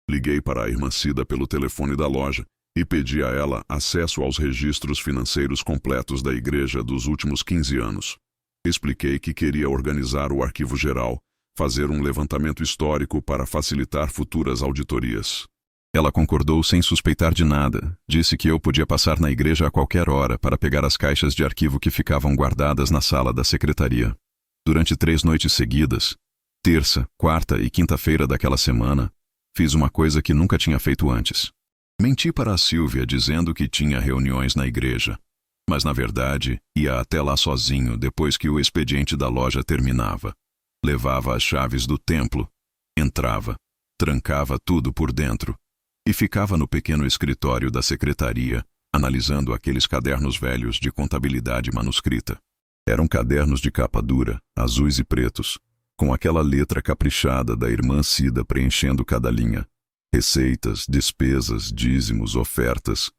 Liguei para a irmã Cida pelo telefone da loja e pedi a ela acesso aos registros financeiros completos da igreja dos últimos 15 anos. Expliquei que queria organizar o arquivo geral, fazer um levantamento histórico para facilitar futuras auditorias. Ela concordou sem suspeitar de nada. Disse que eu podia passar na igreja a qualquer hora para pegar as caixas de arquivo que ficavam guardadas na sala da secretaria. Durante 3 noites seguidas, terça, quarta e quinta-feira daquela semana, fiz uma coisa que nunca tinha feito antes. Menti para a Silvia dizendo que tinha reuniões na igreja, mas na verdade ia até lá sozinho depois que o expediente da loja terminava. Levava as chaves do templo, entrava, trancava tudo por dentro e ficava no pequeno escritório da secretaria, analisando aqueles cadernos velhos de contabilidade manuscrita. Eram cadernos de capa dura, azuis e pretos, com aquela letra caprichada da irmã Cida preenchendo cada linha. Receitas, despesas, dízimos, ofertas,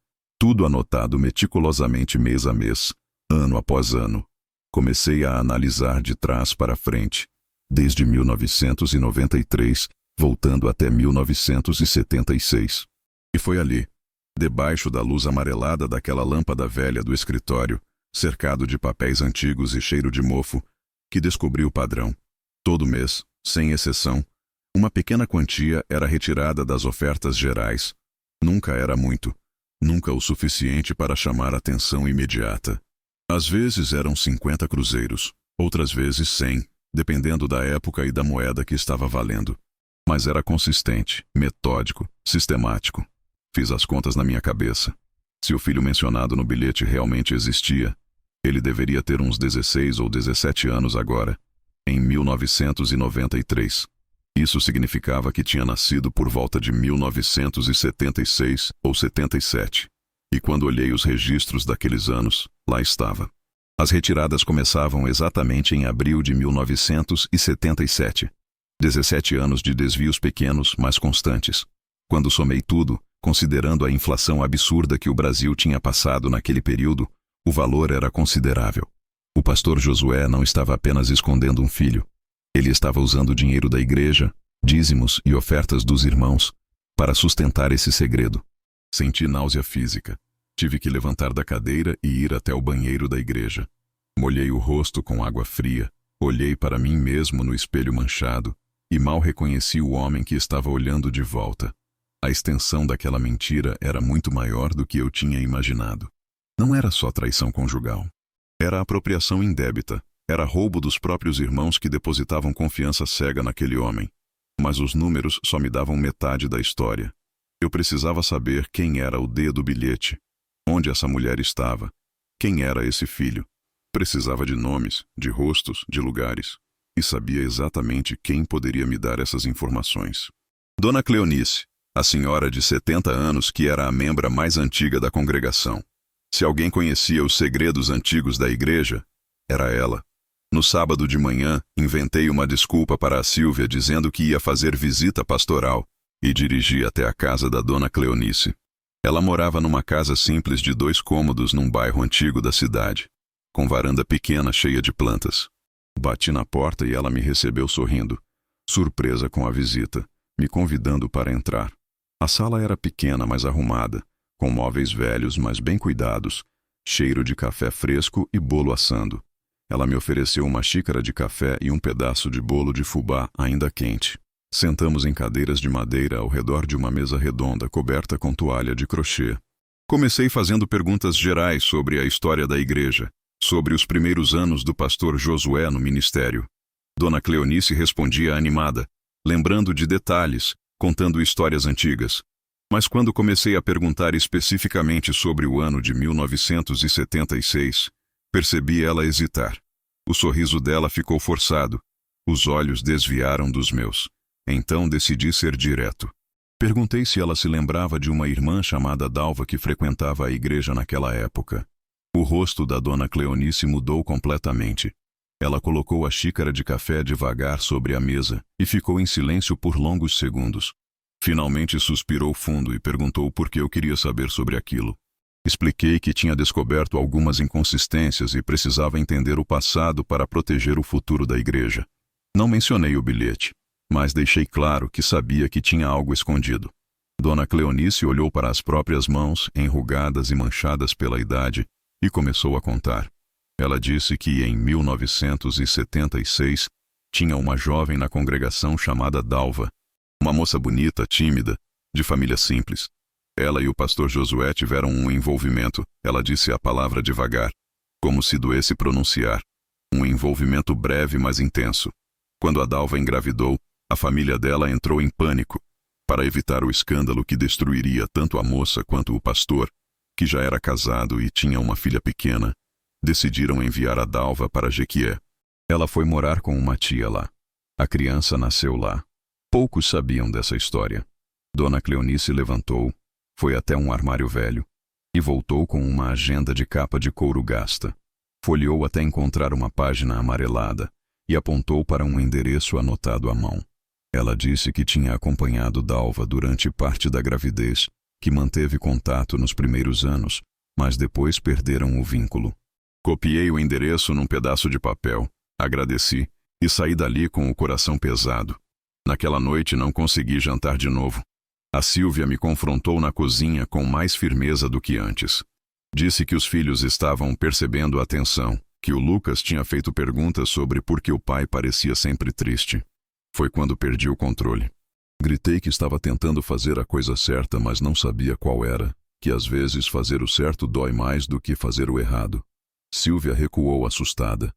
tudo anotado meticulosamente mês a mês, ano após ano. Comecei a analisar de trás para frente, desde 1993, voltando até 1976. E foi ali, debaixo da luz amarelada daquela lâmpada velha do escritório, cercado de papéis antigos e cheiro de mofo, que descobri o padrão. Todo mês, sem exceção, uma pequena quantia era retirada das ofertas gerais. Nunca era muito, nunca o suficiente para chamar atenção imediata. Às vezes eram 50 cruzeiros, outras vezes 100, dependendo da época e da moeda que estava valendo. Mas era consistente, metódico, sistemático. Fiz as contas na minha cabeça. Se o filho mencionado no bilhete realmente existia, ele deveria ter uns 16 ou 17 anos agora, em 1993. Isso significava que tinha nascido por volta de 1976 ou 77. E quando olhei os registros daqueles anos, lá estava. As retiradas começavam exatamente em abril de 1977. 17 anos de desvios pequenos, mas constantes. Quando somei tudo, considerando a inflação absurda que o Brasil tinha passado naquele período, O valor era considerável. O pastor Josué não estava apenas escondendo um filho. Ele estava usando o dinheiro da igreja, dízimos e ofertas dos irmãos, para sustentar esse segredo. Senti náusea física. Tive que levantar da cadeira e ir até o banheiro da igreja. Molhei o rosto com água fria, olhei para mim mesmo no espelho manchado e mal reconheci o homem que estava olhando de volta. A extensão daquela mentira era muito maior do que eu tinha imaginado. Não era só traição conjugal. Era apropriação indébita. Era roubo dos próprios irmãos que depositavam confiança cega naquele homem. Mas os números só me davam metade da história. Eu precisava saber quem era o D do bilhete, onde essa mulher estava, quem era esse filho. Precisava de nomes, de rostos, de lugares. E sabia exatamente quem poderia me dar essas informações. Dona Cleonice, a senhora de 70 anos que era a membra mais antiga da congregação. Se alguém conhecia os segredos antigos da igreja, era ela. No sábado de manhã, inventei uma desculpa para a Sílvia dizendo que ia fazer visita pastoral e dirigi até a casa da Dona Cleonice. Ela morava numa casa simples de 2 cômodos num bairro antigo da cidade, com varanda pequena cheia de plantas. Bati na porta e ela me recebeu sorrindo, surpresa com a visita, me convidando para entrar. A sala era pequena, mas arrumada, com móveis velhos, mas bem cuidados, cheiro de café fresco e bolo assando. Ela me ofereceu uma xícara de café e um pedaço de bolo de fubá ainda quente. Sentamos em cadeiras de madeira ao redor de uma mesa redonda coberta com toalha de crochê. Comecei fazendo perguntas gerais sobre a história da igreja, sobre os primeiros anos do pastor Josué no ministério. Dona Cleonice respondia animada, lembrando de detalhes, contando histórias antigas. Mas quando comecei a perguntar especificamente sobre o ano de 1976, percebi ela hesitar. O sorriso dela ficou forçado. Os olhos desviaram dos meus. Então decidi ser direto. Perguntei se ela se lembrava de uma irmã chamada Dalva que frequentava a igreja naquela época. O rosto da Dona Cleonice mudou completamente. Ela colocou a xícara de café devagar sobre a mesa e ficou em silêncio por longos segundos. Finalmente suspirou fundo e perguntou por que eu queria saber sobre aquilo. Expliquei que tinha descoberto algumas inconsistências e precisava entender o passado para proteger o futuro da igreja. Não mencionei o bilhete, mas deixei claro que sabia que tinha algo escondido. Dona Cleonice olhou para as próprias mãos, enrugadas e manchadas pela idade, e começou a contar. Ela disse que em 1976 tinha uma jovem na congregação chamada Dalva, uma moça bonita, tímida, de família simples. Ela e o pastor Josué tiveram um envolvimento, ela disse a palavra devagar, como se doesse pronunciar. Um envolvimento breve, mas intenso. Quando a Dalva engravidou, a família dela entrou em pânico. Para evitar o escândalo que destruiria tanto a moça quanto o pastor, que já era casado e tinha uma filha pequena, decidiram enviar a Dalva para Jequié. Ela foi morar com uma tia lá. A criança nasceu lá. Poucos sabiam dessa história. Dona Cleonice levantou, foi até um armário velho e voltou com uma agenda de capa de couro gasta. Folheou até encontrar uma página amarelada e apontou para um endereço anotado à mão. Ela disse que tinha acompanhado Dalva durante parte da gravidez, que manteve contato nos primeiros anos, mas depois perderam o vínculo. Copiei o endereço num pedaço de papel, agradeci e saí dali com o coração pesado. Naquela noite não consegui jantar de novo. A Sílvia me confrontou na cozinha com mais firmeza do que antes. Disse que os filhos estavam percebendo a tensão, que o Lucas tinha feito perguntas sobre por que o pai parecia sempre triste. Foi quando perdi o controle. Gritei que estava tentando fazer a coisa certa, mas não sabia qual era, que às vezes fazer o certo dói mais do que fazer o errado. Sílvia recuou assustada.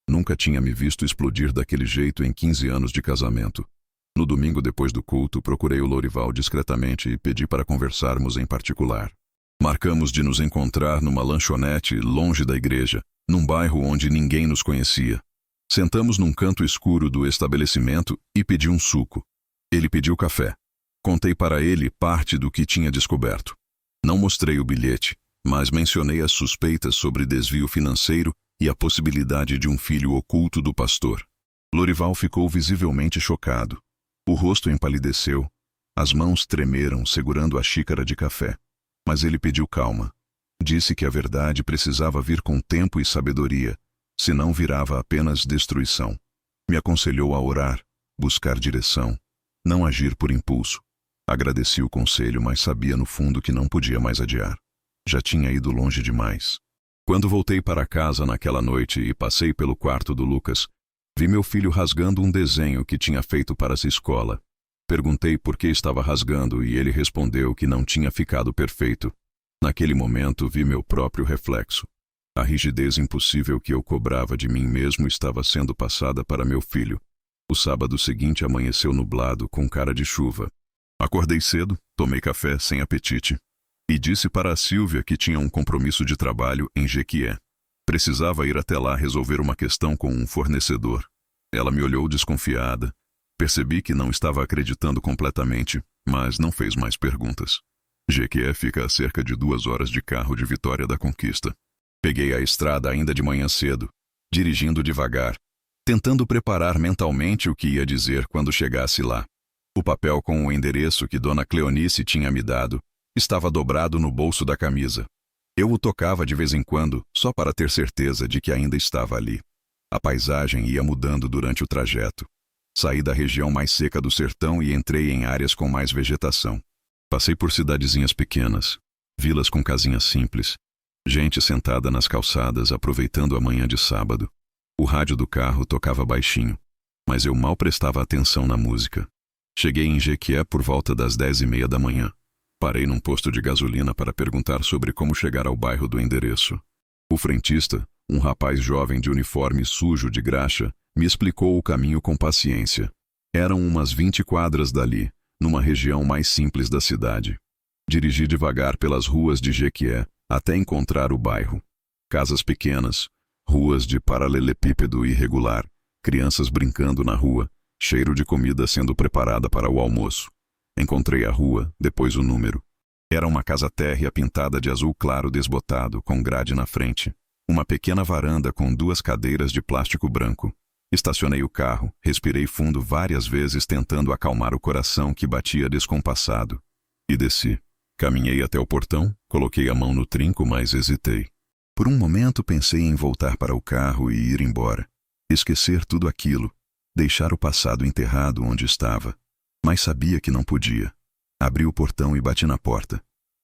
Nunca tinha me visto explodir daquele jeito em 15 anos de casamento. No domingo depois do culto, procurei o Lorival discretamente e pedi para conversarmos em particular. Marcamos de nos encontrar numa lanchonete longe da igreja, num bairro onde ninguém nos conhecia. Sentamos num canto escuro do estabelecimento e pedi um suco. Ele pediu café. Contei para ele parte do que tinha descoberto. Não mostrei o bilhete, mas mencionei as suspeitas sobre desvio financeiro e a possibilidade de um filho oculto do pastor. Lorival ficou visivelmente chocado. O rosto empalideceu, as mãos tremeram segurando a xícara de café. Mas ele pediu calma. Disse que a verdade precisava vir com tempo e sabedoria, senão virava apenas destruição. Me aconselhou a orar, buscar direção, não agir por impulso. Agradeci o conselho, mas sabia no fundo que não podia mais adiar. Já tinha ido longe demais. Quando voltei para casa naquela noite e passei pelo quarto do Lucas, vi meu filho rasgando um desenho que tinha feito para essa escola. Perguntei por que estava rasgando e ele respondeu que não tinha ficado perfeito. Naquele momento vi meu próprio reflexo. A rigidez impossível que eu cobrava de mim mesmo estava sendo passada para meu filho. O sábado seguinte amanheceu nublado, com cara de chuva. Acordei cedo, tomei café sem apetite e disse para a Sílvia que tinha um compromisso de trabalho em Jequié. Precisava ir até lá resolver uma questão com um fornecedor. Ela me olhou desconfiada. Percebi que não estava acreditando completamente, mas não fez mais perguntas. Jequié fica a cerca de 2 horas de carro de Vitória da Conquista. Peguei a estrada ainda de manhã cedo, dirigindo devagar, tentando preparar mentalmente o que ia dizer quando chegasse lá. O papel com o endereço que Dona Cleonice tinha me dado estava dobrado no bolso da camisa. Eu o tocava de vez em quando, só para ter certeza de que ainda estava ali. A paisagem ia mudando durante o trajeto. Saí da região mais seca do sertão e entrei em áreas com mais vegetação. Passei por cidadezinhas pequenas, vilas com casinhas simples, gente sentada nas calçadas aproveitando a manhã de sábado. O rádio do carro tocava baixinho, mas eu mal prestava atenção na música. Cheguei em Jequié por volta das 10h30 da manhã. Parei num posto de gasolina para perguntar sobre como chegar ao bairro do endereço. O frentista, um rapaz jovem de uniforme sujo de graxa, me explicou o caminho com paciência. Eram umas 20 quadras dali, numa região mais simples da cidade. Dirigi devagar pelas ruas de Jequié até encontrar o bairro. Casas pequenas, ruas de paralelepípedo irregular, crianças brincando na rua, cheiro de comida sendo preparada para o almoço. Encontrei a rua, depois o número. Era uma casa térrea pintada de azul claro desbotado, com grade na frente. Uma pequena varanda com 2 cadeiras de plástico branco. Estacionei o carro, respirei fundo várias vezes tentando acalmar o coração que batia descompassado. E desci. Caminhei até o portão, coloquei a mão no trinco, mas hesitei. Por um momento pensei em voltar para o carro e ir embora. Esquecer tudo aquilo. Deixar o passado enterrado onde estava. Mas sabia que não podia. Abri o portão e bati na porta.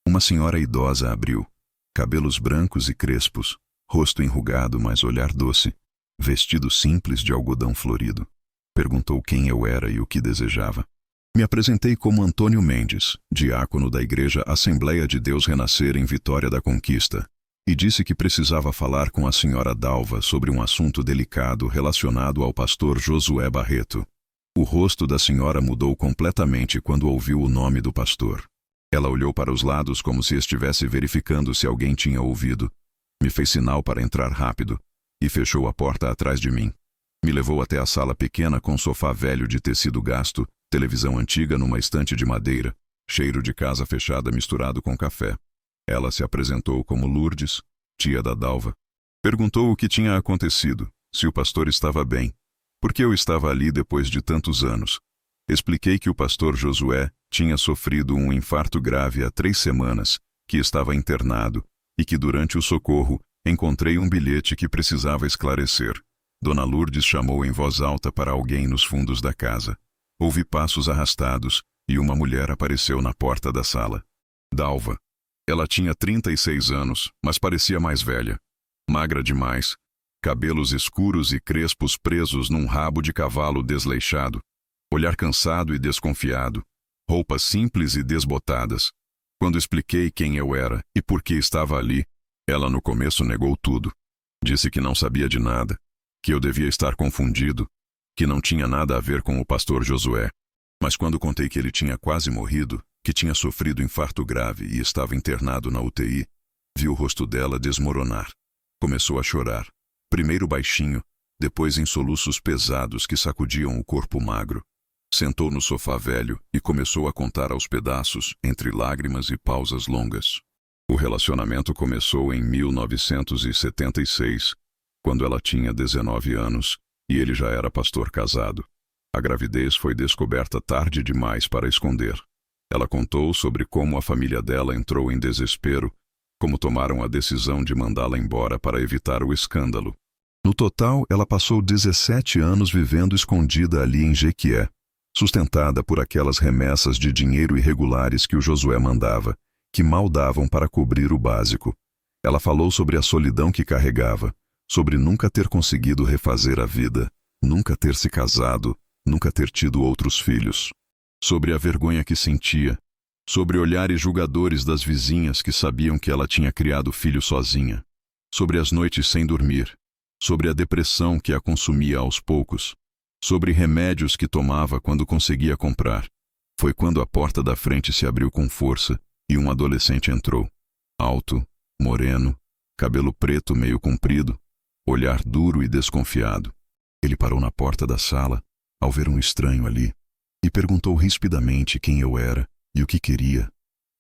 Uma senhora idosa abriu. Cabelos brancos e crespos, rosto enrugado, mas olhar doce. Vestido simples de algodão florido. Perguntou quem eu era e o que desejava. Me apresentei como Antônio Mendes, diácono da Igreja Assembleia de Deus Renascer em Vitória da Conquista, e disse que precisava falar com a senhora Dalva sobre um assunto delicado relacionado ao pastor Josué Barreto. O rosto da senhora mudou completamente quando ouviu o nome do pastor. Ela olhou para os lados como se estivesse verificando se alguém tinha ouvido. Me fez sinal para entrar rápido e fechou a porta atrás de mim. Me levou até a sala pequena com sofá velho de tecido gasto, televisão antiga numa estante de madeira, cheiro de casa fechada misturado com café. Ela se apresentou como Lourdes, tia da Dalva. Perguntou o que tinha acontecido, se o pastor estava bem. Por que eu estava ali depois de tantos anos? Expliquei que o pastor Josué tinha sofrido um infarto grave há 3 semanas, que estava internado, e que durante o socorro encontrei um bilhete que precisava esclarecer. Dona Lourdes chamou em voz alta para alguém nos fundos da casa. Ouvi passos arrastados e uma mulher apareceu na porta da sala. Dalva. Ela tinha 36 anos, mas parecia mais velha. Magra demais. Cabelos escuros e crespos presos num rabo de cavalo desleixado. Olhar cansado e desconfiado. Roupas simples e desbotadas. Quando expliquei quem eu era e por que estava ali, ela no começo negou tudo. Disse que não sabia de nada, que eu devia estar confundido, que não tinha nada a ver com o pastor Josué. Mas quando contei que ele tinha quase morrido, que tinha sofrido infarto grave e estava internado na UTI, vi o rosto dela desmoronar. Começou a chorar. Primeiro baixinho, depois em soluços pesados que sacudiam o corpo magro. Sentou no sofá velho e começou a contar aos pedaços, entre lágrimas e pausas longas. O relacionamento começou em 1976, quando ela tinha 19 anos e ele já era pastor casado. A gravidez foi descoberta tarde demais para esconder. Ela contou sobre como a família dela entrou em desespero como tomaram a decisão de mandá-la embora para evitar o escândalo. No total, ela passou 17 anos vivendo escondida ali em Jequié, sustentada por aquelas remessas de dinheiro irregulares que o Josué mandava, que mal davam para cobrir o básico. Ela falou sobre a solidão que carregava, sobre nunca ter conseguido refazer a vida, nunca ter se casado, nunca ter tido outros filhos, sobre a vergonha que sentia, sobre olhares julgadores das vizinhas que sabiam que ela tinha criado o filho sozinha, sobre as noites sem dormir, sobre a depressão que a consumia aos poucos, sobre remédios que tomava quando conseguia comprar. Foi quando a porta da frente se abriu com força e um adolescente entrou, alto, moreno, cabelo preto meio comprido, olhar duro e desconfiado. Ele parou na porta da sala, ao ver um estranho ali, e perguntou rispidamente quem eu era e o que queria.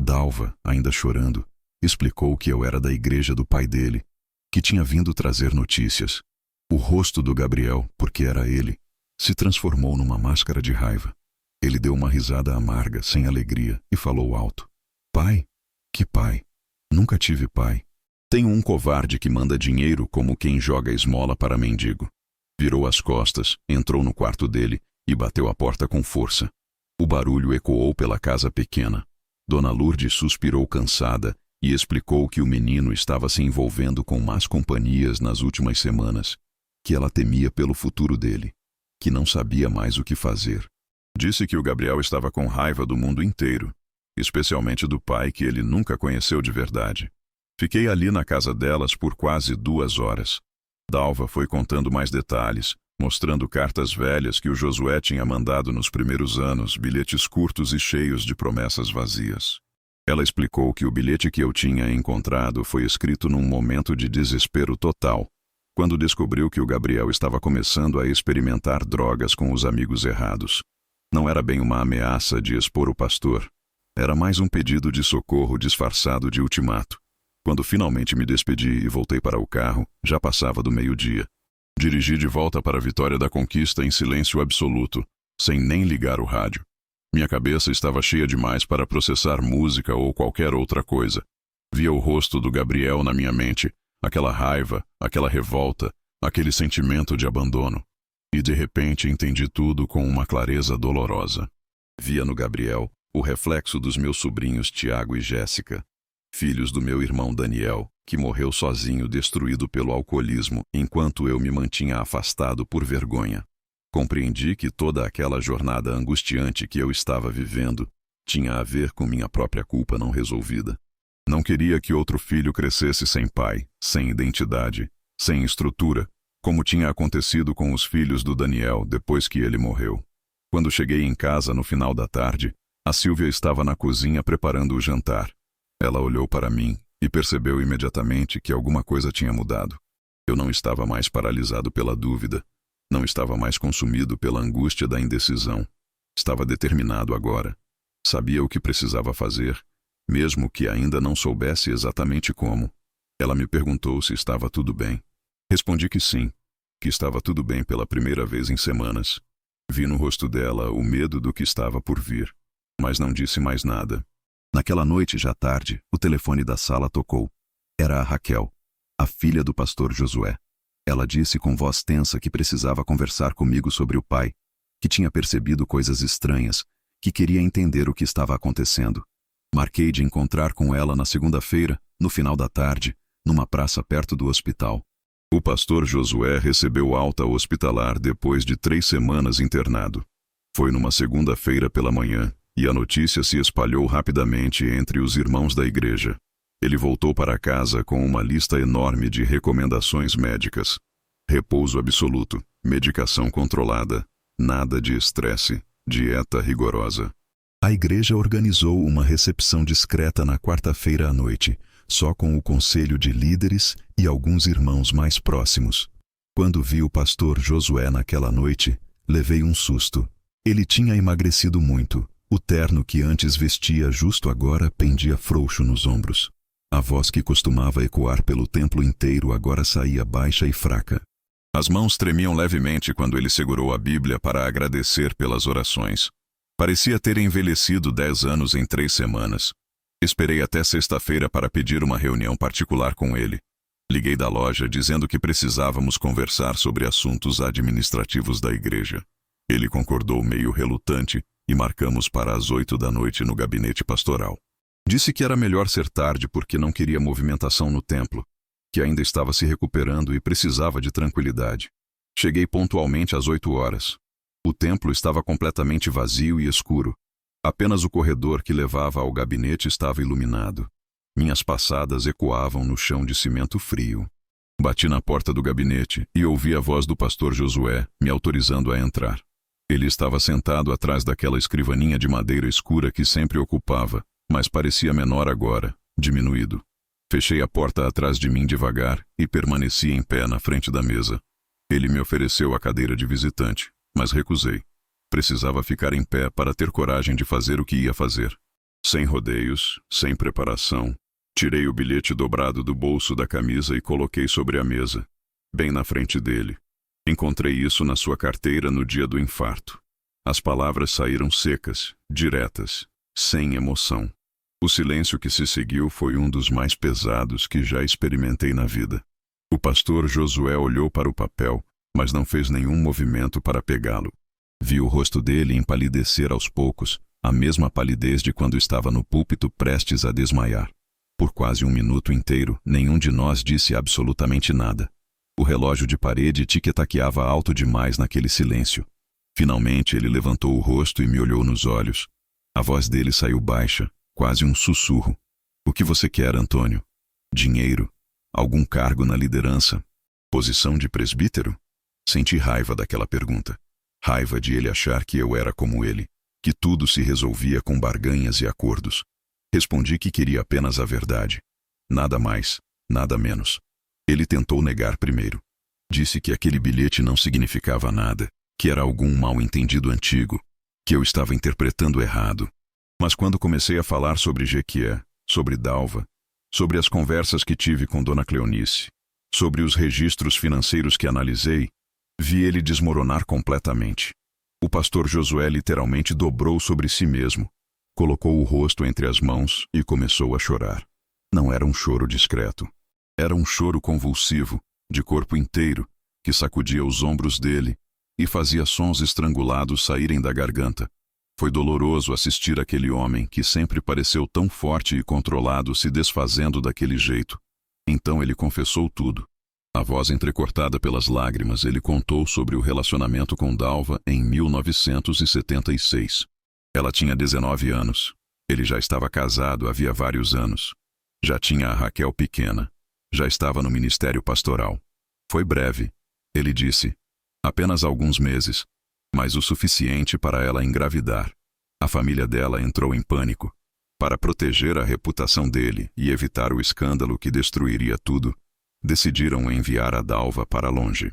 Dalva, ainda chorando, explicou que eu era da igreja do pai dele, que tinha vindo trazer notícias. O rosto do Gabriel, porque era ele, se transformou numa máscara de raiva. Ele deu uma risada amarga, sem alegria, e falou alto: "Pai? Que pai? Nunca tive pai. Tenho um covarde que manda dinheiro como quem joga esmola para mendigo." Virou as costas, entrou no quarto dele e bateu a porta com força. O barulho ecoou pela casa pequena. Dona Lourdes suspirou cansada e explicou que o menino estava se envolvendo com más companhias nas últimas semanas, que ela temia pelo futuro dele, que não sabia mais o que fazer. Disse que o Gabriel estava com raiva do mundo inteiro, especialmente do pai que ele nunca conheceu de verdade. Fiquei ali na casa delas por quase 2 horas. Dalva foi contando mais detalhes, mostrando cartas velhas que o Josué tinha mandado nos primeiros anos, bilhetes curtos e cheios de promessas vazias. Ela explicou que o bilhete que eu tinha encontrado foi escrito num momento de desespero total, quando descobriu que o Gabriel estava começando a experimentar drogas com os amigos errados. Não era bem uma ameaça de expor o pastor. Era mais um pedido de socorro disfarçado de ultimato. Quando finalmente me despedi e voltei para o carro, já passava do meio-dia. Dirigi de volta para a Vitória da Conquista em silêncio absoluto, sem nem ligar o rádio. Minha cabeça estava cheia demais para processar música ou qualquer outra coisa. Via o rosto do Gabriel na minha mente, aquela raiva, aquela revolta, aquele sentimento de abandono. E de repente entendi tudo com uma clareza dolorosa. Via no Gabriel o reflexo dos meus sobrinhos Tiago e Jéssica, filhos do meu irmão Daniel, que morreu sozinho destruído pelo alcoolismo enquanto eu me mantinha afastado por vergonha. Compreendi que toda aquela jornada angustiante que eu estava vivendo tinha a ver com minha própria culpa não resolvida. Não queria que outro filho crescesse sem pai, sem identidade, sem estrutura, como tinha acontecido com os filhos do Daniel depois que ele morreu. Quando cheguei em casa no final da tarde, a Sílvia estava na cozinha preparando o jantar. Ela olhou para mim e percebeu imediatamente que alguma coisa tinha mudado. Eu não estava mais paralisado pela dúvida, não estava mais consumido pela angústia da indecisão. Estava determinado agora. Sabia o que precisava fazer, mesmo que ainda não soubesse exatamente como. Ela me perguntou se estava tudo bem. Respondi que sim, que estava tudo bem pela primeira vez em semanas. Vi no rosto dela o medo do que estava por vir, mas não disse mais nada. Naquela noite, já tarde, o telefone da sala tocou. Era a Raquel, a filha do pastor Josué. Ela disse com voz tensa que precisava conversar comigo sobre o pai, que tinha percebido coisas estranhas, que queria entender o que estava acontecendo. Marquei de encontrar com ela na segunda-feira, no final da tarde, numa praça perto do hospital. O pastor Josué recebeu alta hospitalar depois de 3 semanas internado. Foi numa segunda-feira pela manhã, e a notícia se espalhou rapidamente entre os irmãos da igreja. Ele voltou para casa com uma lista enorme de recomendações médicas. Repouso absoluto, medicação controlada, nada de estresse, dieta rigorosa. A igreja organizou uma recepção discreta na quarta-feira à noite, só com o conselho de líderes e alguns irmãos mais próximos. Quando vi o pastor Josué naquela noite, levei um susto. Ele tinha emagrecido muito. O terno que antes vestia justo agora pendia frouxo nos ombros. A voz que costumava ecoar pelo templo inteiro agora saía baixa e fraca. As mãos tremiam levemente quando ele segurou a Bíblia para agradecer pelas orações. Parecia ter envelhecido 10 anos em 3 semanas. Esperei até sexta-feira para pedir uma reunião particular com ele. Liguei da loja dizendo que precisávamos conversar sobre assuntos administrativos da igreja. Ele concordou meio relutante e marcamos para as 8 da noite no gabinete pastoral. Disse que era melhor ser tarde porque não queria movimentação no templo, que ainda estava se recuperando e precisava de tranquilidade. Cheguei pontualmente às 8 horas. O templo estava completamente vazio e escuro. Apenas o corredor que levava ao gabinete estava iluminado. Minhas passadas ecoavam no chão de cimento frio. Bati na porta do gabinete e ouvi a voz do pastor Josué me autorizando a entrar. Ele estava sentado atrás daquela escrivaninha de madeira escura que sempre ocupava, mas parecia menor agora, diminuído. Fechei a porta atrás de mim devagar e permaneci em pé na frente da mesa. Ele me ofereceu a cadeira de visitante, mas recusei. Precisava ficar em pé para ter coragem de fazer o que ia fazer. Sem rodeios, sem preparação, tirei o bilhete dobrado do bolso da camisa e coloquei sobre a mesa, bem na frente dele. Encontrei isso na sua carteira no dia do infarto. As palavras saíram secas, diretas, sem emoção. O silêncio que se seguiu foi um dos mais pesados que já experimentei na vida. O pastor Josué olhou para o papel, mas não fez nenhum movimento para pegá-lo. Vi o rosto dele empalidecer aos poucos, a mesma palidez de quando estava no púlpito prestes a desmaiar. Por quase um minuto inteiro, nenhum de nós disse absolutamente nada. O relógio de parede tic-taqueava alto demais naquele silêncio. Finalmente ele levantou o rosto e me olhou nos olhos. A voz dele saiu baixa, quase um sussurro. O que você quer, Antônio? Dinheiro? Algum cargo na liderança? Posição de presbítero? Senti raiva daquela pergunta. Raiva de ele achar que eu era como ele, que tudo se resolvia com barganhas e acordos. Respondi que queria apenas a verdade. Nada mais, nada menos. Ele tentou negar primeiro. Disse que aquele bilhete não significava nada, que era algum mal-entendido antigo, que eu estava interpretando errado. Mas quando comecei a falar sobre Jequié, sobre Dalva, sobre as conversas que tive com Dona Cleonice, sobre os registros financeiros que analisei, vi ele desmoronar completamente. O pastor Josué literalmente dobrou sobre si mesmo, colocou o rosto entre as mãos e começou a chorar. Não era um choro discreto. Era um choro convulsivo, de corpo inteiro, que sacudia os ombros dele e fazia sons estrangulados saírem da garganta. Foi doloroso assistir aquele homem que sempre pareceu tão forte e controlado se desfazendo daquele jeito. Então ele confessou tudo. A voz entrecortada pelas lágrimas, ele contou sobre o relacionamento com Dalva em 1976. Ela tinha 19 anos. Ele já estava casado havia vários anos. Já tinha a Raquel pequena. Já estava no ministério pastoral. Foi breve, ele disse. Apenas alguns meses, mas o suficiente para ela engravidar. A família dela entrou em pânico. Para proteger a reputação dele e evitar o escândalo que destruiria tudo, decidiram enviar a Dalva para longe.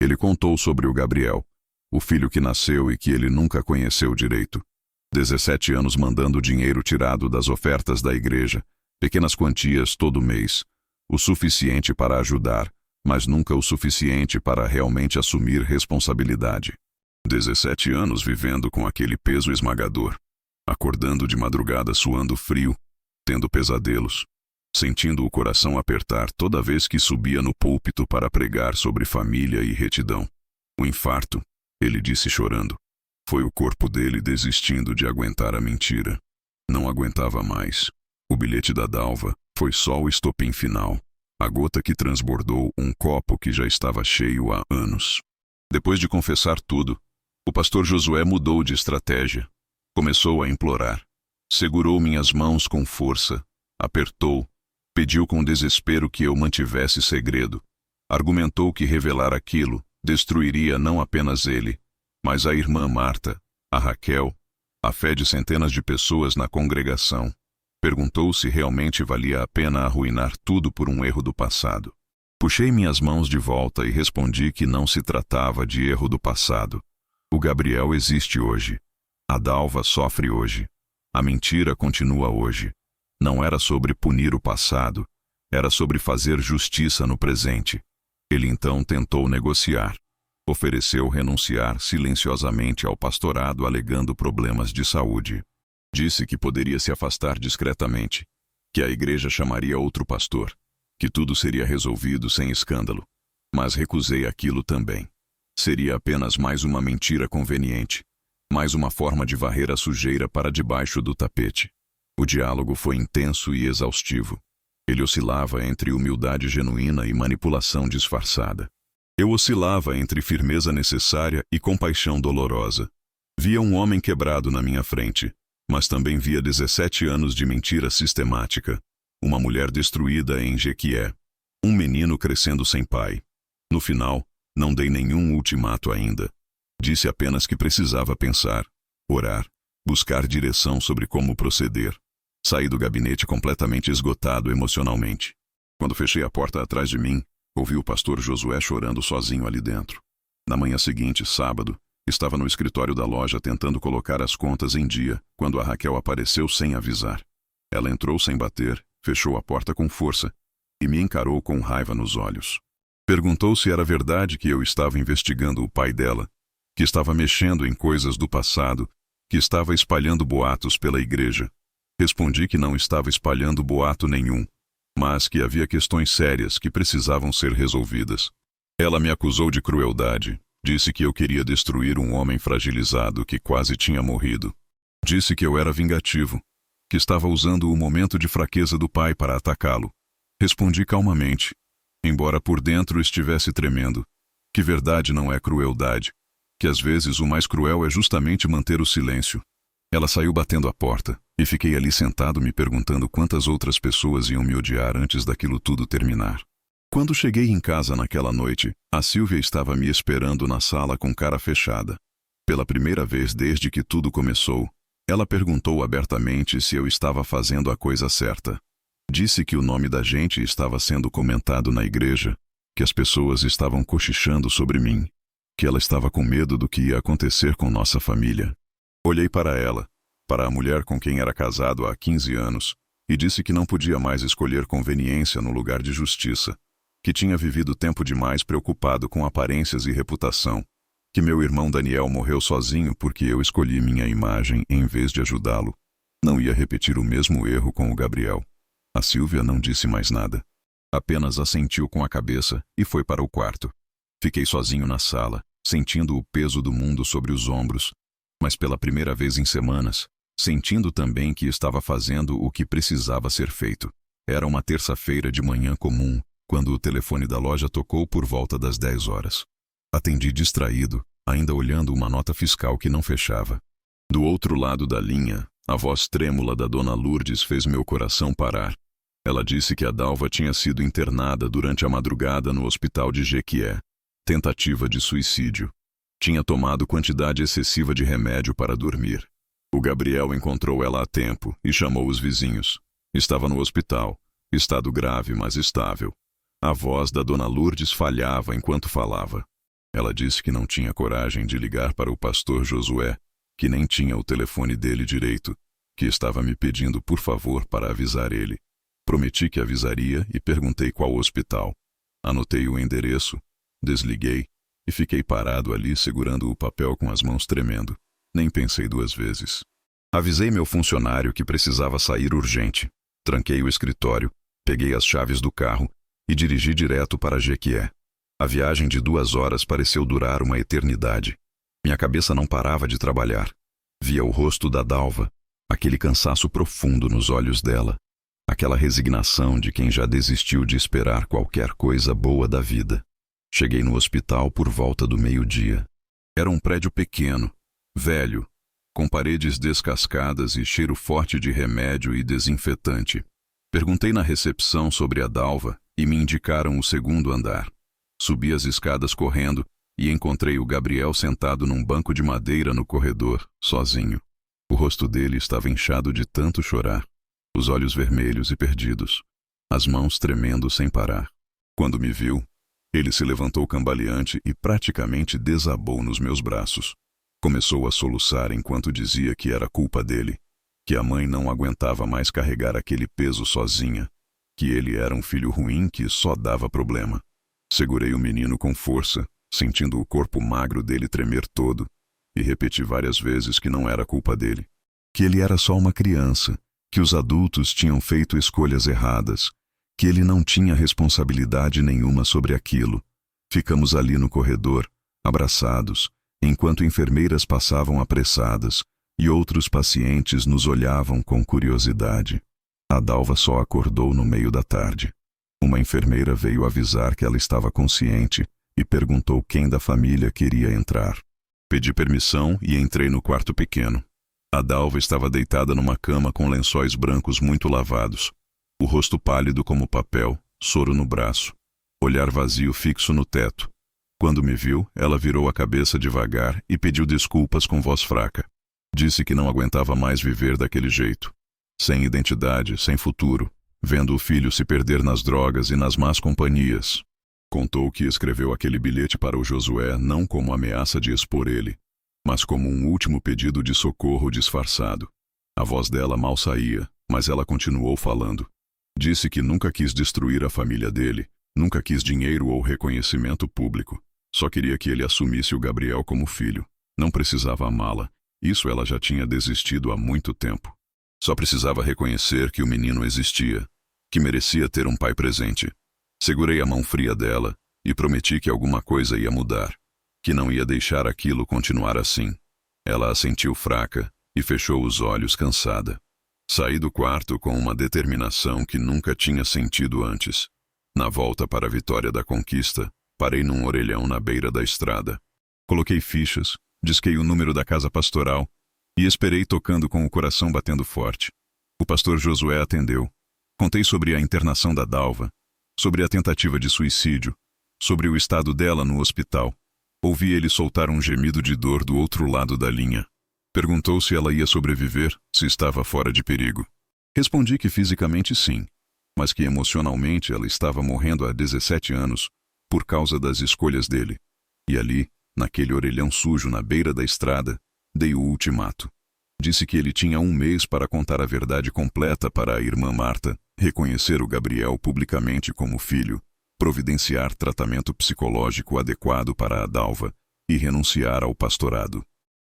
Ele contou sobre o Gabriel, o filho que nasceu e que ele nunca conheceu direito. 17 anos mandando dinheiro tirado das ofertas da igreja, pequenas quantias todo mês, o suficiente para ajudar, mas nunca o suficiente para realmente assumir responsabilidade. 17 anos vivendo com aquele peso esmagador, acordando de madrugada suando frio, tendo pesadelos, sentindo o coração apertar toda vez que subia no púlpito para pregar sobre família e retidão. O infarto, ele disse chorando, foi o corpo dele desistindo de aguentar a mentira. Não aguentava mais. O bilhete da Dalva foi só o estopim final, a gota que transbordou um copo que já estava cheio há anos. Depois de confessar tudo, o pastor Josué mudou de estratégia. Começou a implorar. Segurou minhas mãos com força, apertou, pediu com desespero que eu mantivesse segredo. Argumentou que revelar aquilo destruiria não apenas ele, mas a irmã Marta, a Raquel, a fé de centenas de pessoas na congregação. Perguntou se realmente valia a pena arruinar tudo por um erro do passado. Puxei minhas mãos de volta e respondi que não se tratava de erro do passado. O Gabriel existe hoje. A Dalva sofre hoje. A mentira continua hoje. Não era sobre punir o passado, era sobre fazer justiça no presente. Ele então tentou negociar. Ofereceu renunciar silenciosamente ao pastorado alegando problemas de saúde. Disse que poderia se afastar discretamente, que a igreja chamaria outro pastor, que tudo seria resolvido sem escândalo. Mas recusei aquilo também. Seria apenas mais uma mentira conveniente, mais uma forma de varrer a sujeira para debaixo do tapete. O diálogo foi intenso e exaustivo. Ele oscilava entre humildade genuína e manipulação disfarçada. Eu oscilava entre firmeza necessária e compaixão dolorosa. Via um homem quebrado na minha frente, mas também via 17 anos de mentira sistemática, uma mulher destruída em Jequié, um menino crescendo sem pai. No final, não dei nenhum ultimato ainda. Disse apenas que precisava pensar, orar, buscar direção sobre como proceder. Saí do gabinete completamente esgotado emocionalmente. Quando fechei a porta atrás de mim, ouvi o pastor Josué chorando sozinho ali dentro. Na manhã seguinte, sábado, estava no escritório da loja tentando colocar as contas em dia, quando a Raquel apareceu sem avisar. Ela entrou sem bater, fechou a porta com força e me encarou com raiva nos olhos. Perguntou se era verdade que eu estava investigando o pai dela, que estava mexendo em coisas do passado, que estava espalhando boatos pela igreja. Respondi que não estava espalhando boato nenhum, mas que havia questões sérias que precisavam ser resolvidas. Ela me acusou de crueldade. Disse que eu queria destruir um homem fragilizado que quase tinha morrido. Disse que eu era vingativo, que estava usando o momento de fraqueza do pai para atacá-lo. Respondi calmamente, embora por dentro estivesse tremendo, que verdade não é crueldade, que às vezes o mais cruel é justamente manter o silêncio. Ela saiu batendo a porta, e fiquei ali sentado me perguntando quantas outras pessoas iam me odiar antes daquilo tudo terminar. Quando cheguei em casa naquela noite, a Silvia estava me esperando na sala com cara fechada. Pela primeira vez desde que tudo começou, ela perguntou abertamente se eu estava fazendo a coisa certa. Disse que o nome da gente estava sendo comentado na igreja, que as pessoas estavam cochichando sobre mim, que ela estava com medo do que ia acontecer com nossa família. Olhei para ela, para a mulher com quem era casado há 15 anos, e disse que não podia mais escolher conveniência no lugar de justiça, que tinha vivido tempo demais preocupado com aparências e reputação, que meu irmão Daniel morreu sozinho porque eu escolhi minha imagem em vez de ajudá-lo. Não ia repetir o mesmo erro com o Gabriel. A Silvia não disse mais nada. Apenas assentiu com a cabeça e foi para o quarto. Fiquei sozinho na sala, sentindo o peso do mundo sobre os ombros, mas pela primeira vez em semanas, sentindo também que estava fazendo o que precisava ser feito. Era uma terça-feira de manhã comum, quando o telefone da loja tocou por volta das 10 horas. Atendi distraído, ainda olhando uma nota fiscal que não fechava. Do outro lado da linha, a voz trêmula da dona Lourdes fez meu coração parar. Ela disse que a Dalva tinha sido internada durante a madrugada no hospital de Jequié. Tentativa de suicídio. Tinha tomado quantidade excessiva de remédio para dormir. O Gabriel encontrou ela a tempo e chamou os vizinhos. Estava no hospital. Estado grave, mas estável. A voz da dona Lourdes falhava enquanto falava. Ela disse que não tinha coragem de ligar para o pastor Josué, que nem tinha o telefone dele direito, que estava me pedindo por favor para avisar ele. Prometi que avisaria e perguntei qual hospital. Anotei o endereço, desliguei e fiquei parado ali segurando o papel com as mãos tremendo. Nem pensei duas vezes. Avisei meu funcionário que precisava sair urgente. Tranquei o escritório, peguei as chaves do carro e dirigi direto para Jequié. A viagem de 2 horas pareceu durar uma eternidade. Minha cabeça não parava de trabalhar. Via o rosto da Dalva, aquele cansaço profundo nos olhos dela, aquela resignação de quem já desistiu de esperar qualquer coisa boa da vida. Cheguei no hospital por volta do meio-dia. Era um prédio pequeno, velho, com paredes descascadas e cheiro forte de remédio e desinfetante. Perguntei na recepção sobre a Dalva e me indicaram o 2º andar. Subi as escadas correndo e encontrei o Gabriel sentado num banco de madeira no corredor, sozinho. O rosto dele estava inchado de tanto chorar, os olhos vermelhos e perdidos, as mãos tremendo sem parar. Quando me viu, ele se levantou cambaleante e praticamente desabou nos meus braços. Começou a soluçar enquanto dizia que era culpa dele, que a mãe não aguentava mais carregar aquele peso sozinha, que ele era um filho ruim que só dava problema. Segurei o menino com força, sentindo o corpo magro dele tremer todo, e repeti várias vezes que não era culpa dele, que ele era só uma criança, que os adultos tinham feito escolhas erradas, que ele não tinha responsabilidade nenhuma sobre aquilo. Ficamos ali no corredor, abraçados, enquanto enfermeiras passavam apressadas e outros pacientes nos olhavam com curiosidade. A Dalva só acordou no meio da tarde. Uma enfermeira veio avisar que ela estava consciente e perguntou quem da família queria entrar. Pedi permissão e entrei no quarto pequeno. A Dalva estava deitada numa cama com lençóis brancos muito lavados, o rosto pálido como papel, soro no braço, olhar vazio fixo no teto. Quando me viu, ela virou a cabeça devagar e pediu desculpas com voz fraca. Disse que não aguentava mais viver daquele jeito, sem identidade, sem futuro, vendo o filho se perder nas drogas e nas más companhias. Contou que escreveu aquele bilhete para o Josué não como ameaça de expor ele, mas como um último pedido de socorro disfarçado. A voz dela mal saía, mas ela continuou falando. Disse que nunca quis destruir a família dele, nunca quis dinheiro ou reconhecimento público. Só queria que ele assumisse o Gabriel como filho. Não precisava amá-la. Isso ela já tinha desistido há muito tempo. Só precisava reconhecer que o menino existia, que merecia ter um pai presente. Segurei a mão fria dela e prometi que alguma coisa ia mudar, que não ia deixar aquilo continuar assim. Ela assentiu fraca e fechou os olhos cansada. Saí do quarto com uma determinação que nunca tinha sentido antes. Na volta para a Vitória da Conquista, parei num orelhão na beira da estrada. Coloquei fichas, disquei o número da casa pastoral e esperei tocando com o coração batendo forte. O pastor Josué atendeu. Contei sobre a internação da Dalva, sobre a tentativa de suicídio, sobre o estado dela no hospital. Ouvi ele soltar um gemido de dor do outro lado da linha. Perguntou se ela ia sobreviver, se estava fora de perigo. Respondi que fisicamente sim, mas que emocionalmente ela estava morrendo há 17 anos por causa das escolhas dele. E ali, naquele orelhão sujo na beira da estrada, dei o ultimato. Disse que ele tinha 1 mês para contar a verdade completa para a irmã Marta, reconhecer o Gabriel publicamente como filho, providenciar tratamento psicológico adequado para a Dalva e renunciar ao pastorado.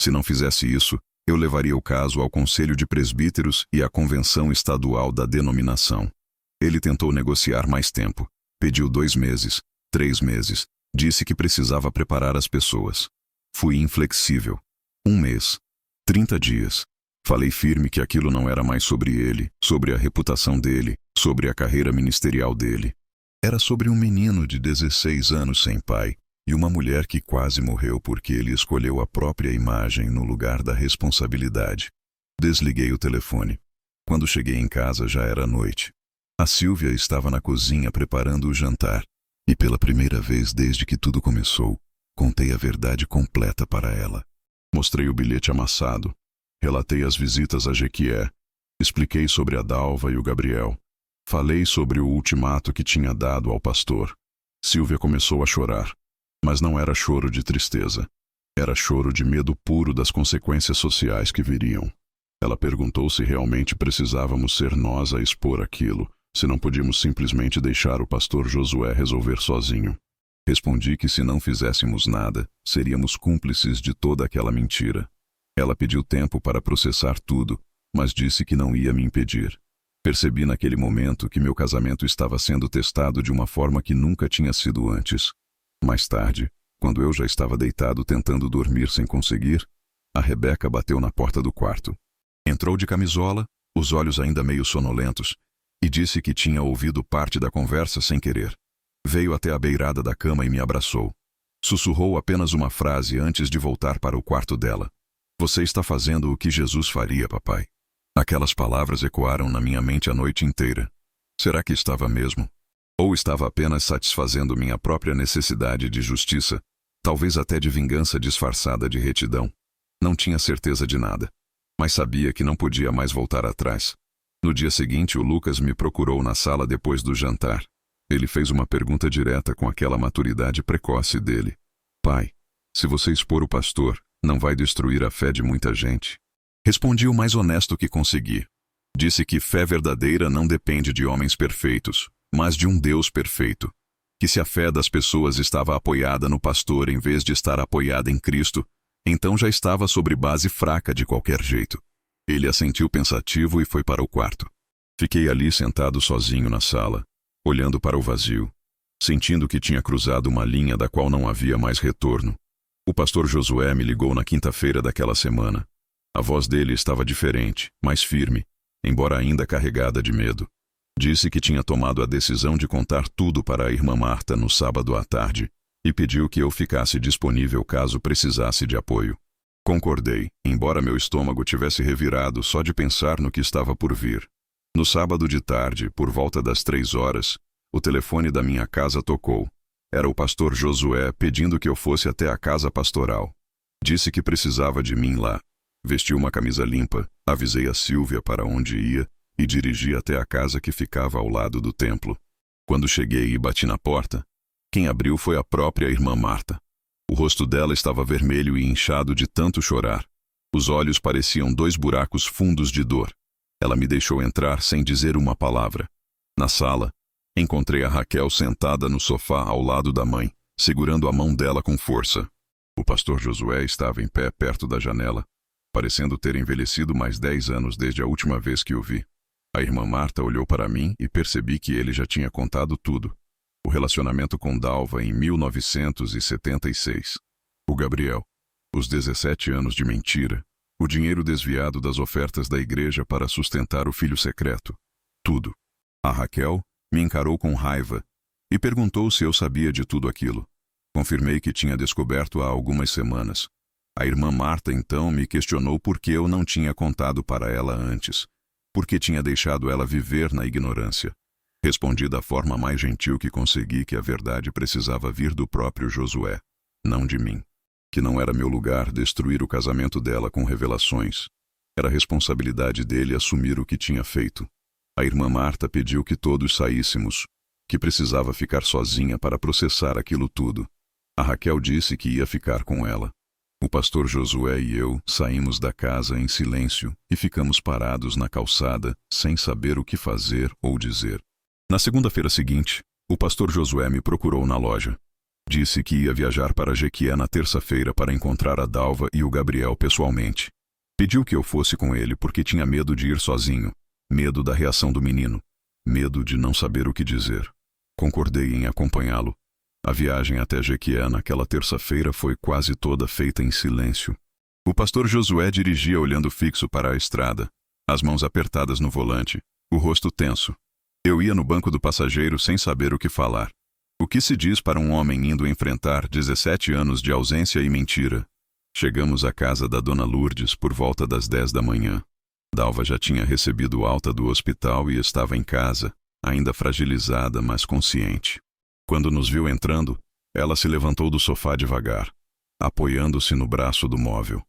Se não fizesse isso, eu levaria o caso ao Conselho de Presbíteros e à Convenção Estadual da denominação. Ele tentou negociar mais tempo. Pediu 2 meses, 3 meses. Disse que precisava preparar as pessoas. Fui inflexível. 1 mês. 30 dias. Falei firme que aquilo não era mais sobre ele, sobre a reputação dele, sobre a carreira ministerial dele. Era sobre um menino de 16 anos sem pai e uma mulher que quase morreu porque ele escolheu a própria imagem no lugar da responsabilidade. Desliguei o telefone. Quando cheguei em casa já era noite. A Silvia estava na cozinha preparando o jantar. E pela primeira vez desde que tudo começou, contei a verdade completa para ela. Mostrei o bilhete amassado. Relatei as visitas a Jequié. Expliquei sobre a Dalva e o Gabriel. Falei sobre o ultimato que tinha dado ao pastor. Silvia começou a chorar. Mas não era choro de tristeza. Era choro de medo puro das consequências sociais que viriam. Ela perguntou se realmente precisávamos ser nós a expor aquilo, se não podíamos simplesmente deixar o pastor Josué resolver sozinho. Respondi que se não fizéssemos nada, seríamos cúmplices de toda aquela mentira. Ela pediu tempo para processar tudo, mas disse que não ia me impedir. Percebi naquele momento que meu casamento estava sendo testado de uma forma que nunca tinha sido antes. Mais tarde, quando eu já estava deitado tentando dormir sem conseguir, a Rebeca bateu na porta do quarto. Entrou de camisola, os olhos ainda meio sonolentos, e disse que tinha ouvido parte da conversa sem querer. Veio até a beirada da cama e me abraçou. Sussurrou apenas uma frase antes de voltar para o quarto dela. Você está fazendo o que Jesus faria, papai. Aquelas palavras ecoaram na minha mente a noite inteira. Será que estava mesmo? Ou estava apenas satisfazendo minha própria necessidade de justiça, talvez até de vingança disfarçada de retidão? Não tinha certeza de nada, mas sabia que não podia mais voltar atrás. No dia seguinte, o Lucas me procurou na sala depois do jantar. Ele fez uma pergunta direta com aquela maturidade precoce dele. Pai, se você expor o pastor, não vai destruir a fé de muita gente? Respondi o mais honesto que consegui. Disse que fé verdadeira não depende de homens perfeitos, mas de um Deus perfeito. Que se a fé das pessoas estava apoiada no pastor em vez de estar apoiada em Cristo, então já estava sobre base fraca de qualquer jeito. Ele assentiu pensativo e foi para o quarto. Fiquei ali sentado sozinho na sala, olhando para o vazio, sentindo que tinha cruzado uma linha da qual não havia mais retorno. O pastor Josué me ligou na quinta-feira daquela semana. A voz dele estava diferente, mais firme, embora ainda carregada de medo. Disse que tinha tomado a decisão de contar tudo para a irmã Marta no sábado à tarde e pediu que eu ficasse disponível caso precisasse de apoio. Concordei, embora meu estômago tivesse revirado só de pensar no que estava por vir. No sábado de tarde, por volta das 3 horas, o telefone da minha casa tocou. Era o pastor Josué pedindo que eu fosse até a casa pastoral. Disse que precisava de mim lá. Vesti uma camisa limpa, avisei a Sílvia para onde ia e dirigi até a casa que ficava ao lado do templo. Quando cheguei e bati na porta, quem abriu foi a própria irmã Marta. O rosto dela estava vermelho e inchado de tanto chorar. Os olhos pareciam 2 buracos fundos de dor. Ela me deixou entrar sem dizer uma palavra. Na sala, encontrei a Raquel sentada no sofá ao lado da mãe, segurando a mão dela com força. O pastor Josué estava em pé perto da janela, parecendo ter envelhecido mais 10 anos desde a última vez que o vi. A irmã Marta olhou para mim e percebi que ele já tinha contado tudo. O relacionamento com Dalva em 1976. O Gabriel. Os 17 anos de mentira. O dinheiro desviado das ofertas da igreja para sustentar o filho secreto. Tudo. A Raquel me encarou com raiva e perguntou se eu sabia de tudo aquilo. Confirmei que tinha descoberto há algumas semanas. A irmã Marta então me questionou por que eu não tinha contado para ela antes. Por que tinha deixado ela viver na ignorância. Respondi da forma mais gentil que consegui que a verdade precisava vir do próprio Josué, não de mim. Que não era meu lugar destruir o casamento dela com revelações. Era responsabilidade dele assumir o que tinha feito. A irmã Marta pediu que todos saíssemos, que precisava ficar sozinha para processar aquilo tudo. A Raquel disse que ia ficar com ela. O pastor Josué e eu saímos da casa em silêncio e ficamos parados na calçada, sem saber o que fazer ou dizer. Na segunda-feira seguinte, o pastor Josué me procurou na loja. Disse que ia viajar para Jequié na terça-feira para encontrar a Dalva e o Gabriel pessoalmente. Pediu que eu fosse com ele porque tinha medo de ir sozinho, medo da reação do menino, medo de não saber o que dizer. Concordei em acompanhá-lo. A viagem até Jequié naquela terça-feira foi quase toda feita em silêncio. O pastor Josué dirigia olhando fixo para a estrada, as mãos apertadas no volante, o rosto tenso. Eu ia no banco do passageiro sem saber o que falar. O que se diz para um homem indo enfrentar 17 anos de ausência e mentira? Chegamos à casa da dona Lourdes por volta das 10 da manhã. Dalva já tinha recebido alta do hospital e estava em casa, ainda fragilizada, mas consciente. Quando nos viu entrando, ela se levantou do sofá devagar, apoiando-se no braço do móvel.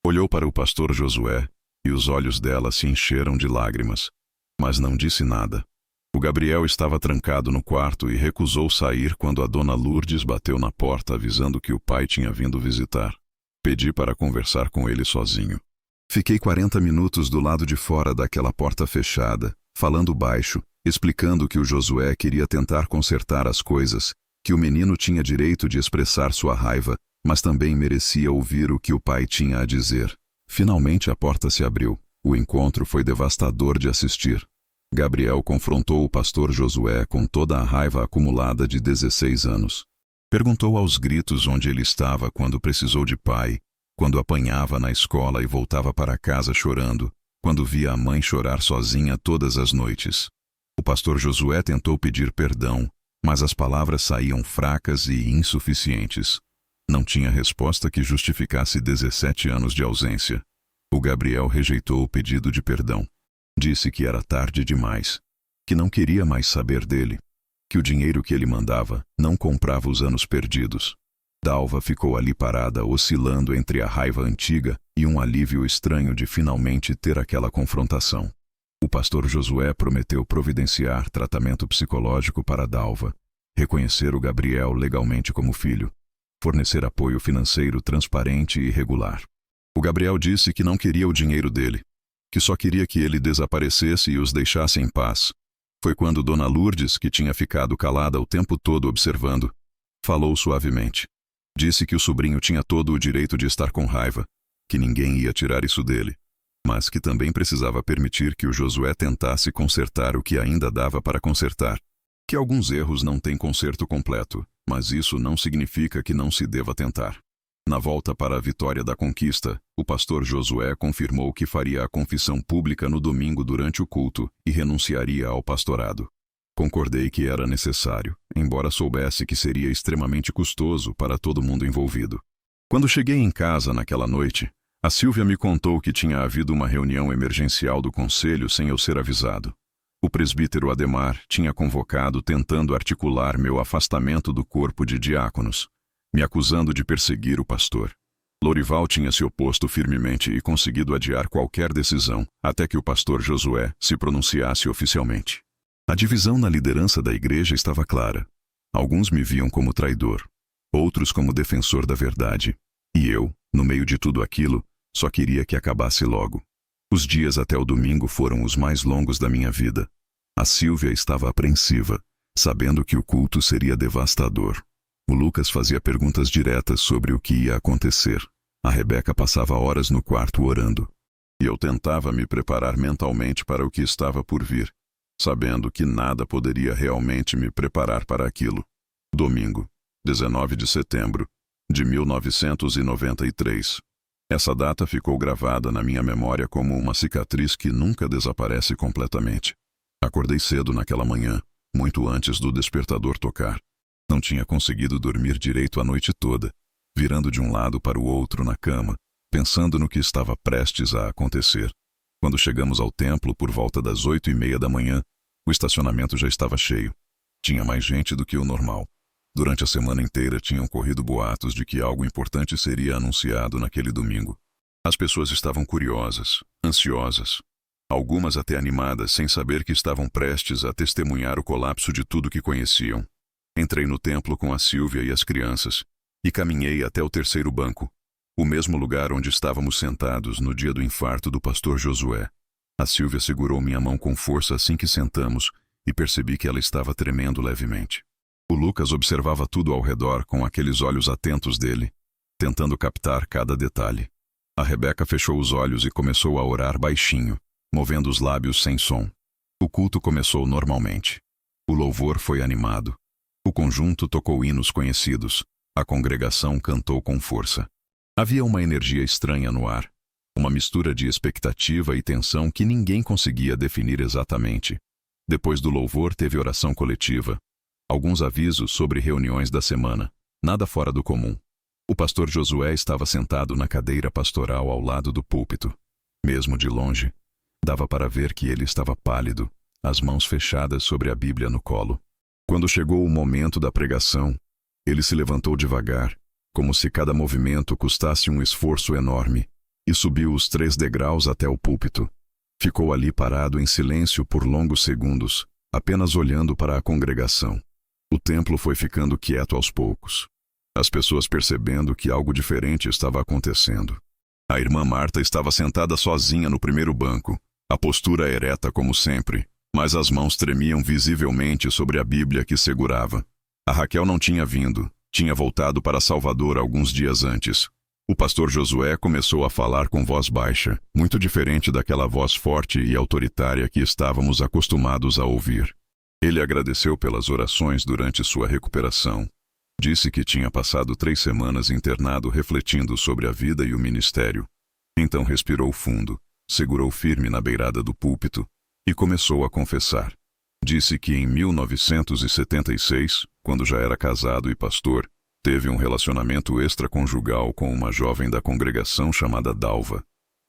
Olhou para o pastor Josué e os olhos dela se encheram de lágrimas, mas não disse nada. O Gabriel estava trancado no quarto e recusou sair quando a dona Lourdes bateu na porta avisando que o pai tinha vindo visitar. Pedi para conversar com ele sozinho. Fiquei 40 minutos do lado de fora daquela porta fechada, falando baixo, explicando que o Josué queria tentar consertar as coisas, que o menino tinha direito de expressar sua raiva, mas também merecia ouvir o que o pai tinha a dizer. Finalmente a porta se abriu. O encontro foi devastador de assistir. Gabriel confrontou o pastor Josué com toda a raiva acumulada de 16 anos. Perguntou aos gritos onde ele estava quando precisou de pai, quando apanhava na escola e voltava para casa chorando, quando via a mãe chorar sozinha todas as noites. O pastor Josué tentou pedir perdão, mas as palavras saíam fracas e insuficientes. Não tinha resposta que justificasse 17 anos de ausência. O Gabriel rejeitou o pedido de perdão. Disse que era tarde demais, que não queria mais saber dele, que o dinheiro que ele mandava não comprava os anos perdidos. Dalva ficou ali parada, oscilando entre a raiva antiga e um alívio estranho de finalmente ter aquela confrontação. O pastor Josué prometeu providenciar tratamento psicológico para Dalva, reconhecer o Gabriel legalmente como filho, fornecer apoio financeiro transparente e regular. O Gabriel disse que não queria o dinheiro dele, que só queria que ele desaparecesse e os deixasse em paz. Foi quando Dona Lourdes, que tinha ficado calada o tempo todo observando, falou suavemente. Disse que o sobrinho tinha todo o direito de estar com raiva, que ninguém ia tirar isso dele. mas que também precisava permitir que o Josué tentasse consertar o que ainda dava para consertar. Que alguns erros não têm conserto completo, mas isso não significa que não se deva tentar. Na volta para a vitória da conquista, o pastor Josué confirmou que faria a confissão pública no domingo durante o culto e renunciaria ao pastorado. Concordei que era necessário, embora soubesse que seria extremamente custoso para todo mundo envolvido. Quando cheguei em casa naquela noite, a Silvia me contou que tinha havido uma reunião emergencial do conselho sem eu ser avisado. O presbítero Ademar tinha convocado tentando articular meu afastamento do corpo de diáconos, me acusando de perseguir o pastor. Lorival tinha se oposto firmemente e conseguido adiar qualquer decisão até que o pastor Josué se pronunciasse oficialmente. A divisão na liderança da igreja estava clara. Alguns me viam como traidor, outros como defensor da verdade, e eu, no meio de tudo aquilo, só queria que acabasse logo. Os dias até o domingo foram os mais longos da minha vida. A Silvia estava apreensiva, sabendo que o culto seria devastador. O Lucas fazia perguntas diretas sobre o que ia acontecer. A Rebeca passava horas no quarto orando. E eu tentava me preparar mentalmente para o que estava por vir, sabendo que nada poderia realmente me preparar para aquilo. Domingo, 19 de setembro de 1993. Essa data ficou gravada na minha memória como uma cicatriz que nunca desaparece completamente. Acordei cedo naquela manhã, muito antes do despertador tocar. Não tinha conseguido dormir direito a noite toda, virando de um lado para o outro na cama, pensando no que estava prestes a acontecer. Quando chegamos ao templo por volta das 8:30 da manhã, o estacionamento já estava cheio. Tinha mais gente do que o normal. Durante a semana inteira tinham corrido boatos de que algo importante seria anunciado naquele domingo. As pessoas estavam curiosas, ansiosas, algumas até animadas sem saber que estavam prestes a testemunhar o colapso de tudo que conheciam. Entrei no templo com a Silvia e as crianças e caminhei até o terceiro banco, o mesmo lugar onde estávamos sentados no dia do infarto do pastor Josué. A Silvia segurou minha mão com força assim que sentamos e percebi que ela estava tremendo levemente. O Lucas observava tudo ao redor com aqueles olhos atentos dele, tentando captar cada detalhe. A Rebeca fechou os olhos e começou a orar baixinho, movendo os lábios sem som. O culto começou normalmente. O louvor foi animado. O conjunto tocou hinos conhecidos. A congregação cantou com força. Havia uma energia estranha no ar, uma mistura de expectativa e tensão que ninguém conseguia definir exatamente. Depois do louvor teve oração coletiva. Alguns avisos sobre reuniões da semana, nada fora do comum. O pastor Josué estava sentado na cadeira pastoral ao lado do púlpito. Mesmo de longe, dava para ver que ele estava pálido, as mãos fechadas sobre a Bíblia no colo. Quando chegou o momento da pregação, ele se levantou devagar, como se cada movimento custasse um esforço enorme, e subiu os 3 degraus até o púlpito. Ficou ali parado em silêncio por longos segundos, apenas olhando para a congregação. O templo foi ficando quieto aos poucos. As pessoas percebendo que algo diferente estava acontecendo. A irmã Marta estava sentada sozinha no primeiro banco, a postura ereta como sempre, mas as mãos tremiam visivelmente sobre a Bíblia que segurava. A Raquel não tinha vindo, tinha voltado para Salvador alguns dias antes. O pastor Josué começou a falar com voz baixa, muito diferente daquela voz forte e autoritária que estávamos acostumados a ouvir. Ele agradeceu pelas orações durante sua recuperação. Disse que tinha passado 3 semanas internado refletindo sobre a vida e o ministério. Então respirou fundo, segurou firme na beirada do púlpito e começou a confessar. Disse que em 1976, quando já era casado e pastor, teve um relacionamento extraconjugal com uma jovem da congregação chamada Dalva.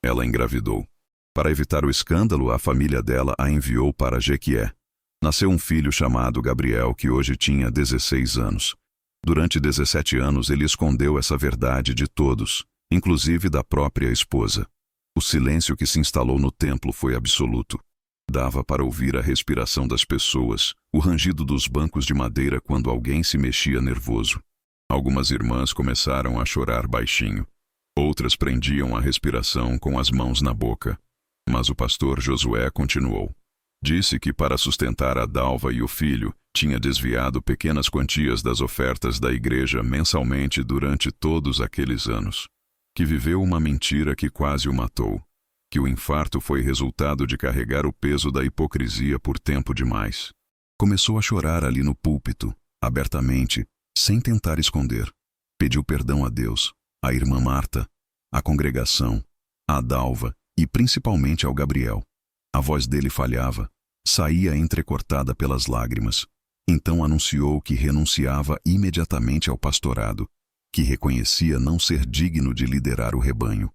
Ela engravidou. Para evitar o escândalo, a família dela a enviou para Jequié. Nasceu um filho chamado Gabriel, que hoje tinha 16 anos. Durante 17 anos ele escondeu essa verdade de todos, inclusive da própria esposa. O silêncio que se instalou no templo foi absoluto. Dava para ouvir a respiração das pessoas, o rangido dos bancos de madeira quando alguém se mexia nervoso. Algumas irmãs começaram a chorar baixinho. Outras prendiam a respiração com as mãos na boca. Mas o pastor Josué continuou. Disse que para sustentar a Dalva e o filho, tinha desviado pequenas quantias das ofertas da igreja mensalmente durante todos aqueles anos. Que viveu uma mentira que quase o matou. que o infarto foi resultado de carregar o peso da hipocrisia por tempo demais. Começou a chorar ali no púlpito, abertamente, sem tentar esconder. Pediu perdão a Deus, à irmã Marta, à congregação, à Dalva e principalmente ao Gabriel. A voz dele falhava, saía entrecortada pelas lágrimas. Então anunciou que renunciava imediatamente ao pastorado, que reconhecia não ser digno de liderar o rebanho.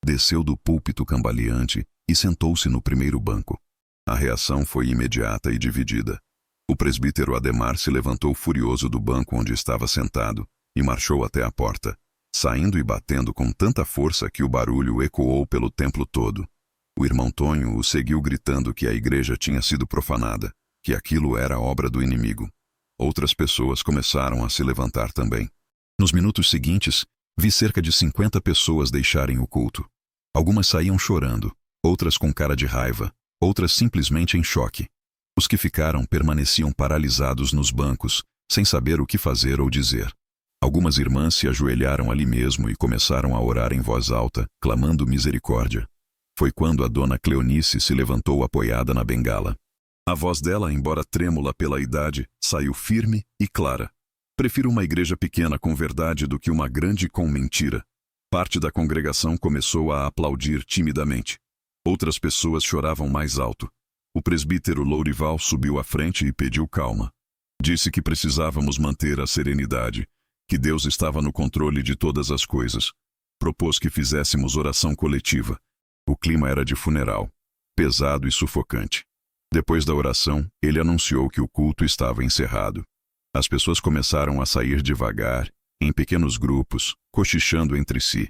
Desceu do púlpito cambaleante e sentou-se no primeiro banco. A reação foi imediata e dividida. O presbítero Ademar se levantou furioso do banco onde estava sentado e marchou até a porta, saindo e batendo com tanta força que o barulho ecoou pelo templo todo. O irmão Tonho o seguiu gritando que a igreja tinha sido profanada, que aquilo era obra do inimigo. Outras pessoas começaram a se levantar também. Nos minutos seguintes, vi cerca de 50 pessoas deixarem o culto. Algumas saíam chorando, outras com cara de raiva, outras simplesmente em choque. Os que ficaram permaneciam paralisados nos bancos, sem saber o que fazer ou dizer. Algumas irmãs se ajoelharam ali mesmo e começaram a orar em voz alta, clamando misericórdia. Foi quando a dona Cleonice se levantou apoiada na bengala. A voz dela, embora trêmula pela idade, saiu firme e clara. Prefiro uma igreja pequena com verdade do que uma grande com mentira. Parte da congregação começou a aplaudir timidamente. Outras pessoas choravam mais alto. O presbítero Lourival subiu à frente e pediu calma. Disse que precisávamos manter a serenidade, que Deus estava no controle de todas as coisas. Propôs que fizéssemos oração coletiva. O clima era de funeral, pesado e sufocante. Depois da oração, ele anunciou que o culto estava encerrado. As pessoas começaram a sair devagar, em pequenos grupos, cochichando entre si.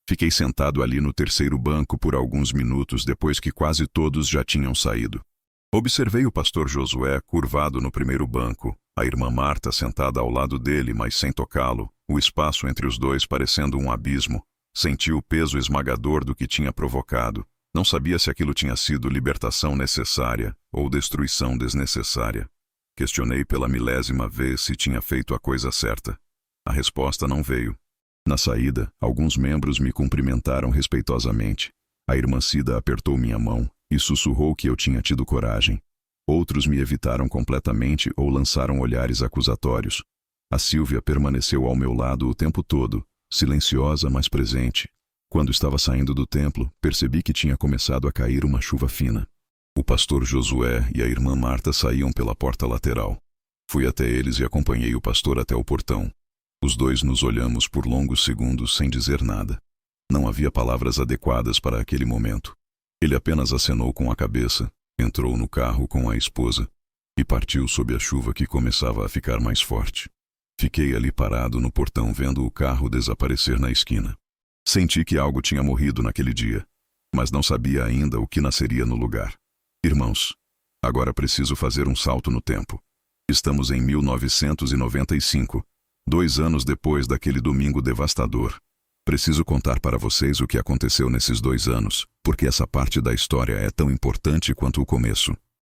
Fiquei sentado ali no terceiro banco por alguns minutos depois que quase todos já tinham saído. Observei o pastor Josué curvado no primeiro banco, a irmã Marta sentada ao lado dele, mas sem tocá-lo, o espaço entre os dois parecendo um abismo. Senti o peso esmagador do que tinha provocado. Não sabia se aquilo tinha sido libertação necessária ou destruição desnecessária. Questionei pela milésima vez se tinha feito a coisa certa. A resposta não veio. Na saída, alguns membros me cumprimentaram respeitosamente. A irmã Cida apertou minha mão e sussurrou que eu tinha tido coragem. Outros me evitaram completamente ou lançaram olhares acusatórios. A Sílvia permaneceu ao meu lado o tempo todo, silenciosa, mas presente. Quando estava saindo do templo, percebi que tinha começado a cair uma chuva fina. O pastor Josué e a irmã Marta saíam pela porta lateral. Fui até eles e acompanhei o pastor até o portão. Os dois nos olhamos por longos segundos sem dizer nada. Não havia palavras adequadas para aquele momento. Ele apenas acenou com a cabeça, entrou no carro com a esposa e partiu sob a chuva que começava a ficar mais forte. Fiquei ali parado no portão vendo o carro desaparecer na esquina. Senti que algo tinha morrido naquele dia, mas não sabia ainda o que nasceria no lugar. Irmãos, agora preciso fazer um salto no tempo. Estamos em 1995, 2 anos depois daquele domingo devastador. Preciso contar para vocês o que aconteceu nesses 2 anos, porque essa parte da história é tão importante quanto o começo.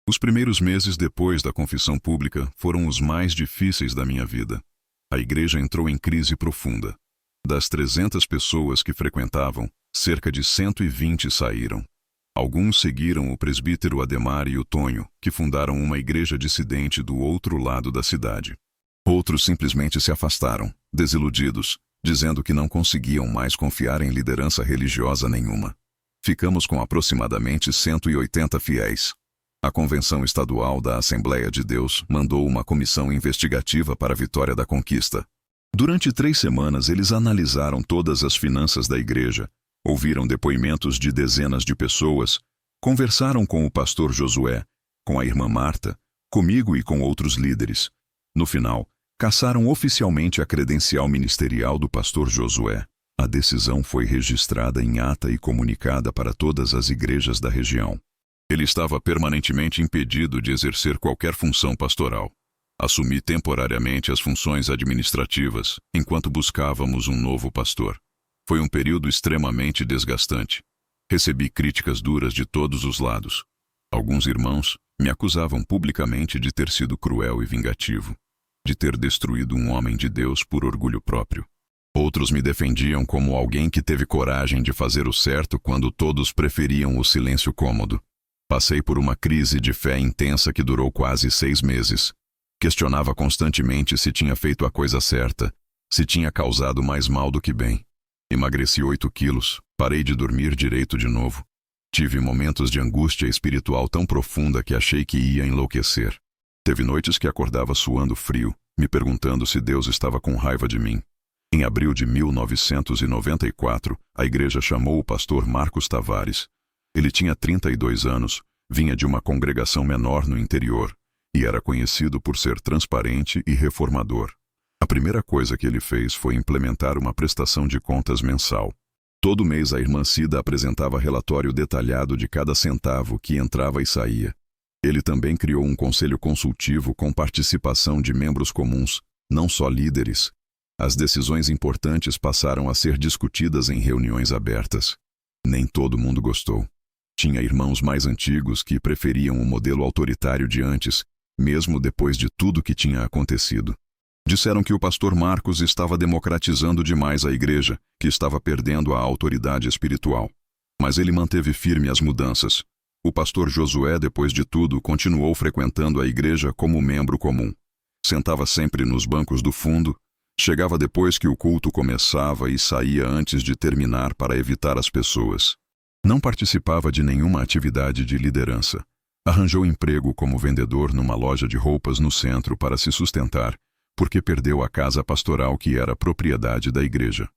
Os primeiros meses depois da confissão pública foram os mais difíceis da minha vida. A igreja entrou em crise profunda. Das 300 pessoas que frequentavam, cerca de 120 saíram. Alguns seguiram o presbítero Ademar e o Tonho, que fundaram uma igreja dissidente do outro lado da cidade. Outros simplesmente se afastaram, desiludidos, dizendo que não conseguiam mais confiar em liderança religiosa nenhuma. Ficamos com aproximadamente 180 fiéis. A Convenção Estadual da Assembleia de Deus mandou uma comissão investigativa para a Vitória da Conquista. Durante 3 semanas eles analisaram todas as finanças da igreja, ouviram depoimentos de dezenas de pessoas, conversaram com o pastor Josué, com a irmã Marta, comigo e com outros líderes. No final, cassaram oficialmente a credencial ministerial do pastor Josué. A decisão foi registrada em ata e comunicada para todas as igrejas da região. Ele estava permanentemente impedido de exercer qualquer função pastoral. Assumi temporariamente as funções administrativas, enquanto buscávamos um novo pastor. Foi um período extremamente desgastante. Recebi críticas duras de todos os lados. Alguns irmãos me acusavam publicamente de ter sido cruel e vingativo, de ter destruído um homem de Deus por orgulho próprio. Outros me defendiam como alguém que teve coragem de fazer o certo quando todos preferiam o silêncio cômodo. Passei por uma crise de fé intensa que durou quase 6 meses. Questionava constantemente se tinha feito a coisa certa, se tinha causado mais mal do que bem. Emagreci 8 quilos, parei de dormir direito de novo. Tive momentos de angústia espiritual tão profunda que achei que ia enlouquecer. Teve noites que acordava suando frio, me perguntando se Deus estava com raiva de mim. Em abril de 1994, a igreja chamou o pastor Marcos Tavares. Ele tinha 32 anos, vinha de uma congregação menor no interior e era conhecido por ser transparente e reformador. A primeira coisa que ele fez foi implementar uma prestação de contas mensal. Todo mês a irmã Cida apresentava relatório detalhado de cada centavo que entrava e saía. Ele também criou um conselho consultivo com participação de membros comuns, não só líderes. As decisões importantes passaram a ser discutidas em reuniões abertas. Nem todo mundo gostou. Tinha irmãos mais antigos que preferiam o modelo autoritário de antes, mesmo depois de tudo que tinha acontecido. Disseram que o pastor Marcos estava democratizando demais a igreja, que estava perdendo a autoridade espiritual. Mas ele manteve firme as mudanças. O pastor Josué, depois de tudo, continuou frequentando a igreja como membro comum. Sentava sempre nos bancos do fundo, chegava depois que o culto começava e saía antes de terminar para evitar as pessoas. Não participava de nenhuma atividade de liderança. Arranjou emprego como vendedor numa loja de roupas no centro para se sustentar, porque perdeu a casa pastoral que era propriedade da igreja.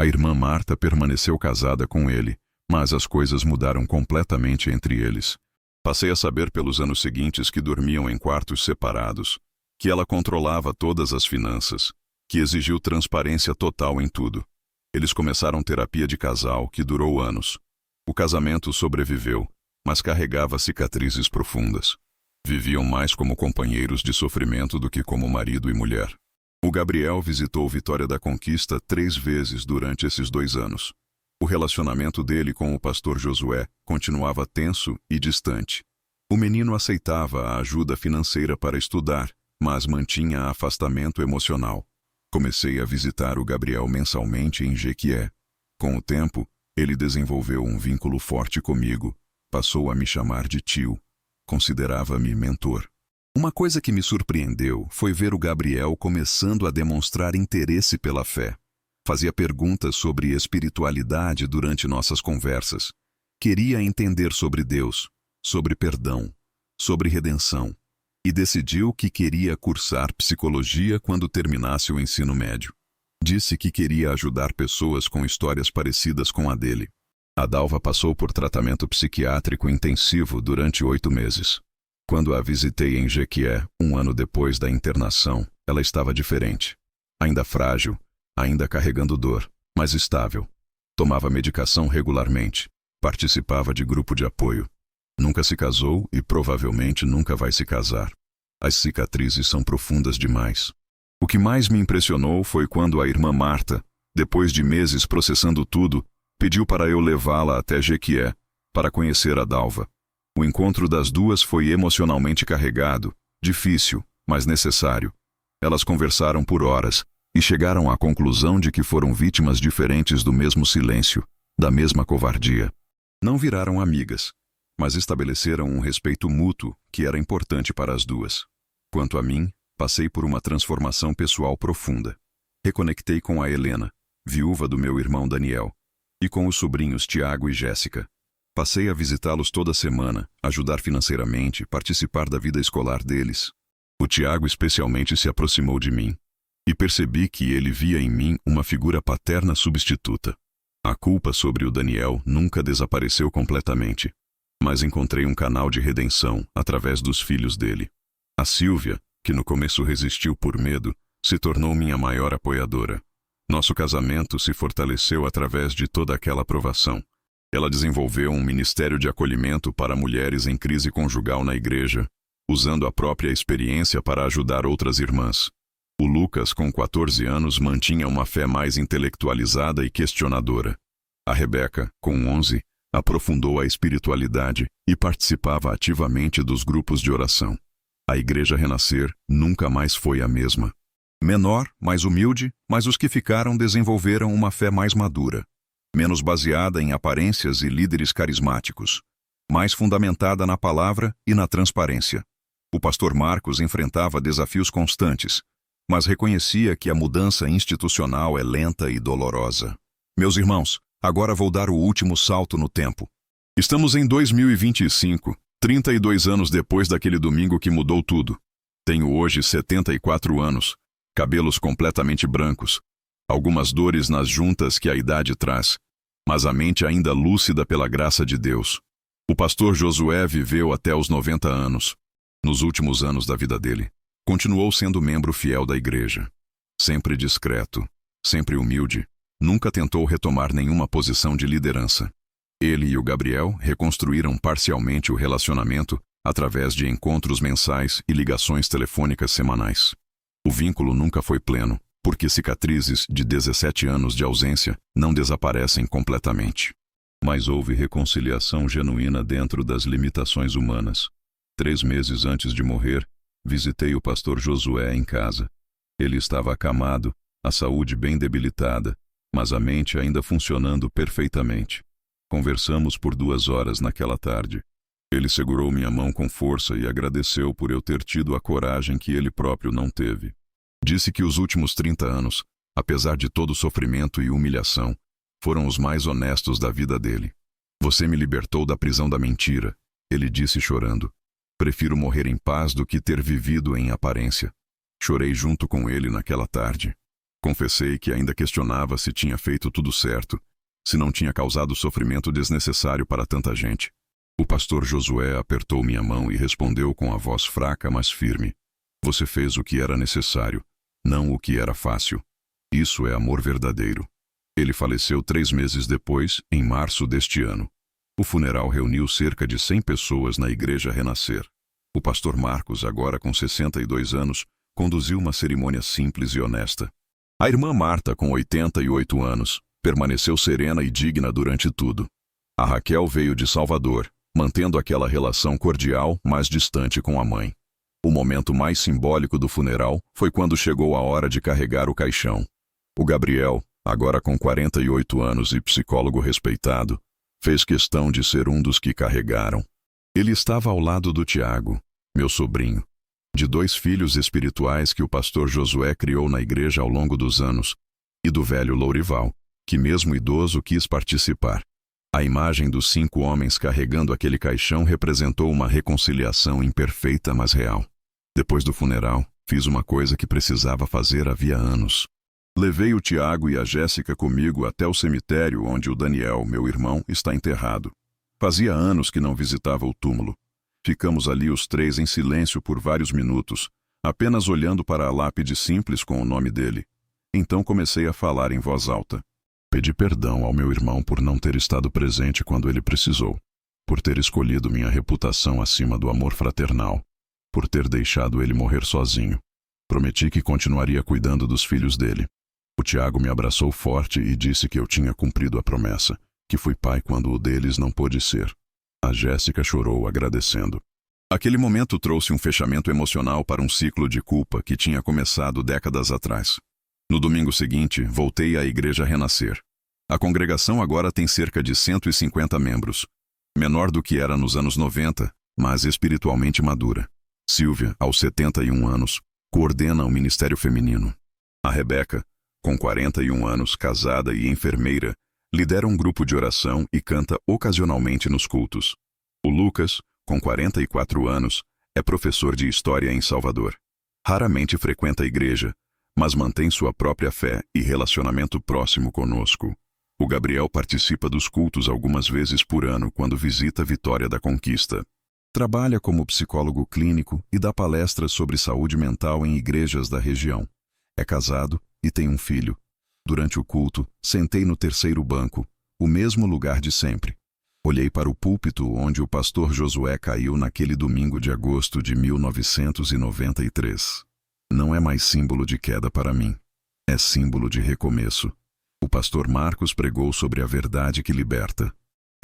A irmã Marta permaneceu casada com ele, mas as coisas mudaram completamente entre eles. Passei a saber pelos anos seguintes que dormiam em quartos separados, que ela controlava todas as finanças, que exigiu transparência total em tudo. Eles começaram terapia de casal, que durou anos. O casamento sobreviveu, mas carregava cicatrizes profundas. Viviam mais como companheiros de sofrimento do que como marido e mulher. O Gabriel visitou Vitória da Conquista 3 vezes durante esses 2 anos. O relacionamento dele com o pastor Josué continuava tenso e distante. O menino aceitava a ajuda financeira para estudar, mas mantinha afastamento emocional. Comecei a visitar o Gabriel mensalmente em Jequié. Com o tempo, ele desenvolveu um vínculo forte comigo. Passou a me chamar de tio. Considerava-me mentor. Uma coisa que me surpreendeu foi ver o Gabriel começando a demonstrar interesse pela fé. Fazia perguntas sobre espiritualidade durante nossas conversas. Queria entender sobre Deus, sobre perdão, sobre redenção. E decidiu que queria cursar psicologia quando terminasse o ensino médio. Disse que queria ajudar pessoas com histórias parecidas com a dele. A Dalva passou por tratamento psiquiátrico intensivo durante 8 meses. Quando a visitei em Jequié, 1 ano depois da internação, ela estava diferente. Ainda frágil, ainda carregando dor, mas estável. Tomava medicação regularmente. Participava de grupo de apoio. Nunca se casou e provavelmente nunca vai se casar. As cicatrizes são profundas demais. O que mais me impressionou foi quando a irmã Marta, depois de meses processando tudo, pediu para eu levá-la até Jequié, para conhecer a Dalva. O encontro das duas foi emocionalmente carregado, difícil, mas necessário. Elas conversaram por horas e chegaram à conclusão de que foram vítimas diferentes do mesmo silêncio, da mesma covardia. Não viraram amigas, mas estabeleceram um respeito mútuo que era importante para as duas. Quanto a mim, passei por uma transformação pessoal profunda. Reconectei com a Helena, viúva do meu irmão Daniel, e com os sobrinhos Tiago e Jéssica. Passei a visitá-los toda semana, ajudar financeiramente, participar da vida escolar deles. O Tiago especialmente se aproximou de mim, e percebi que ele via em mim uma figura paterna substituta. A culpa sobre o Daniel nunca desapareceu completamente, mas encontrei um canal de redenção através dos filhos dele. A Sílvia, que no começo resistiu por medo, se tornou minha maior apoiadora. Nosso casamento se fortaleceu através de toda aquela provação. Ela desenvolveu um ministério de acolhimento para mulheres em crise conjugal na igreja, usando a própria experiência para ajudar outras irmãs. O Lucas, com 14 anos, mantinha uma fé mais intelectualizada e questionadora. A Rebeca, com 11, aprofundou a espiritualidade e participava ativamente dos grupos de oração. A Igreja Renascer nunca mais foi a mesma. Menor, mais humilde, mas os que ficaram desenvolveram uma fé mais madura, menos baseada em aparências e líderes carismáticos, mais fundamentada na palavra e na transparência. O pastor Marcos enfrentava desafios constantes, mas reconhecia que a mudança institucional é lenta e dolorosa. Meus irmãos, agora vou dar o último salto no tempo. Estamos em 2025, 32 anos depois daquele domingo que mudou tudo. Tenho hoje 74 anos, cabelos completamente brancos, algumas dores nas juntas que a idade traz, mas a mente ainda lúcida pela graça de Deus. O pastor Josué viveu até os 90 anos. Nos últimos anos da vida dele, continuou sendo membro fiel da igreja. Sempre discreto, sempre humilde, nunca tentou retomar nenhuma posição de liderança. Ele e o Gabriel reconstruíram parcialmente o relacionamento através de encontros mensais e ligações telefônicas semanais. O vínculo nunca foi pleno, porque cicatrizes de 17 anos de ausência não desaparecem completamente. Mas houve reconciliação genuína dentro das limitações humanas. 3 meses antes de morrer, visitei o pastor Josué em casa. Ele estava acamado, a saúde bem debilitada, mas a mente ainda funcionando perfeitamente. Conversamos por 2 horas naquela tarde. Ele segurou minha mão com força e agradeceu por eu ter tido a coragem que ele próprio não teve. Disse que os últimos 30 anos, apesar de todo o sofrimento e humilhação, foram os mais honestos da vida dele. Você me libertou da prisão da mentira, ele disse chorando. Prefiro morrer em paz do que ter vivido em aparência. Chorei junto com ele naquela tarde. Confessei que ainda questionava se tinha feito tudo certo, se não tinha causado sofrimento desnecessário para tanta gente. O pastor Josué apertou minha mão e respondeu com a voz fraca, mas firme. Você fez o que era necessário, não o que era fácil. Isso é amor verdadeiro. Ele faleceu 3 meses depois, em março deste ano. O funeral reuniu cerca de 100 pessoas na Igreja Renascer. O pastor Marcos, agora com 62 anos, conduziu uma cerimônia simples e honesta. A irmã Marta, com 88 anos, permaneceu serena e digna durante tudo. A Raquel veio de Salvador, mantendo aquela relação cordial, mas distante com a mãe. O momento mais simbólico do funeral foi quando chegou a hora de carregar o caixão. O Gabriel, agora com 48 anos e psicólogo respeitado, fez questão de ser um dos que carregaram. Ele estava ao lado do Tiago, meu sobrinho, de 2 filhos espirituais que o pastor Josué criou na igreja ao longo dos anos, e do velho Lourival, que mesmo idoso quis participar. A imagem dos 5 homens carregando aquele caixão representou uma reconciliação imperfeita, mas real. Depois do funeral, fiz uma coisa que precisava fazer havia anos. Levei o Tiago e a Jéssica comigo até o cemitério onde o Daniel, meu irmão, está enterrado. Fazia anos que não visitava o túmulo. Ficamos ali os 3 em silêncio por vários minutos, apenas olhando para a lápide simples com o nome dele. Então comecei a falar em voz alta. Pedi perdão ao meu irmão por não ter estado presente quando ele precisou, por ter escolhido minha reputação acima do amor fraternal, por ter deixado ele morrer sozinho. Prometi que continuaria cuidando dos filhos dele. O Tiago me abraçou forte e disse que eu tinha cumprido a promessa, que fui pai quando o deles não pôde ser. A Jéssica chorou agradecendo. Aquele momento trouxe um fechamento emocional para um ciclo de culpa que tinha começado décadas atrás. No domingo seguinte, voltei à Igreja Renascer. A congregação agora tem cerca de 150 membros, menor do que era nos anos 90, mas espiritualmente madura. Silvia, aos 71 anos, coordena o ministério feminino. A Rebeca, com 41 anos, casada e enfermeira, lidera um grupo de oração e canta ocasionalmente nos cultos. O Lucas, com 44 anos, é professor de história em Salvador. Raramente frequenta a igreja, mas mantém sua própria fé e relacionamento próximo conosco. O Gabriel participa dos cultos algumas vezes por ano quando visita Vitória da Conquista. Trabalha como psicólogo clínico e dá palestras sobre saúde mental em igrejas da região. É casado e tem um filho. Durante o culto, sentei no 3º banco, o mesmo lugar de sempre. Olhei para o púlpito onde o pastor Josué caiu naquele domingo de agosto de 1993. Não é mais símbolo de queda para mim. É símbolo de recomeço. O pastor Marcos pregou sobre a verdade que liberta.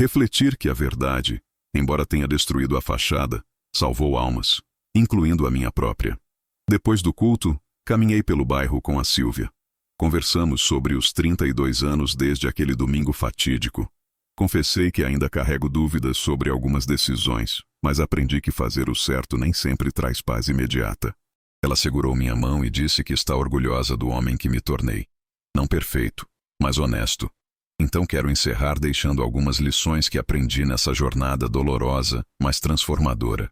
Refletir que a verdade, embora tenha destruído a fachada, salvou almas, incluindo a minha própria. Depois do culto, Caminhei pelo bairro com a Sílvia. Conversamos sobre os 32 anos desde aquele domingo fatídico. Confessei que ainda carrego dúvidas sobre algumas decisões, mas aprendi que fazer o certo nem sempre traz paz imediata. Ela segurou minha mão e disse que está orgulhosa do homem que me tornei. Não perfeito, mas honesto. Então quero encerrar deixando algumas lições que aprendi nessa jornada dolorosa, mas transformadora.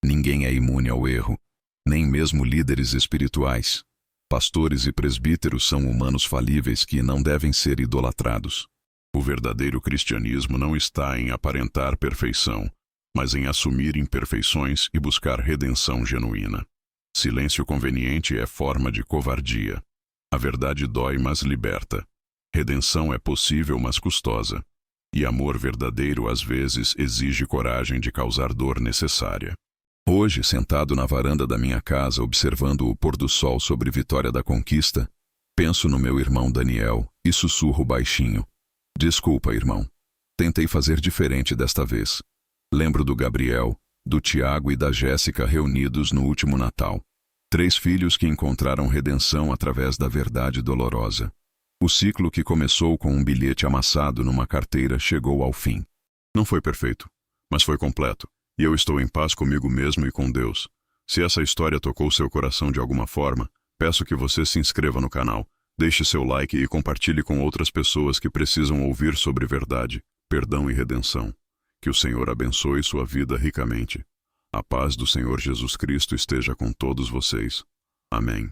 Ninguém é imune ao erro, nem mesmo líderes espirituais. Pastores e presbíteros são humanos falíveis que não devem ser idolatrados. O verdadeiro cristianismo não está em aparentar perfeição, mas em assumir imperfeições e buscar redenção genuína. Silêncio conveniente é forma de covardia. A verdade dói, mas liberta. Redenção é possível, mas custosa. E amor verdadeiro às vezes exige coragem de causar dor necessária. Hoje, sentado na varanda da minha casa observando o pôr do sol sobre Vitória da Conquista, penso no meu irmão Daniel e sussurro baixinho. Desculpa, irmão. Tentei fazer diferente desta vez. Lembro do Gabriel, do Tiago e da Jéssica reunidos no último Natal. 3 filhos que encontraram redenção através da verdade dolorosa. O ciclo que começou com um bilhete amassado numa carteira chegou ao fim. Não foi perfeito, mas foi completo. E eu estou em paz comigo mesmo e com Deus. Se essa história tocou seu coração de alguma forma, peço que você se inscreva no canal, deixe seu like e compartilhe com outras pessoas que precisam ouvir sobre verdade, perdão e redenção. Que o Senhor abençoe sua vida ricamente. A paz do Senhor Jesus Cristo esteja com todos vocês. Amém.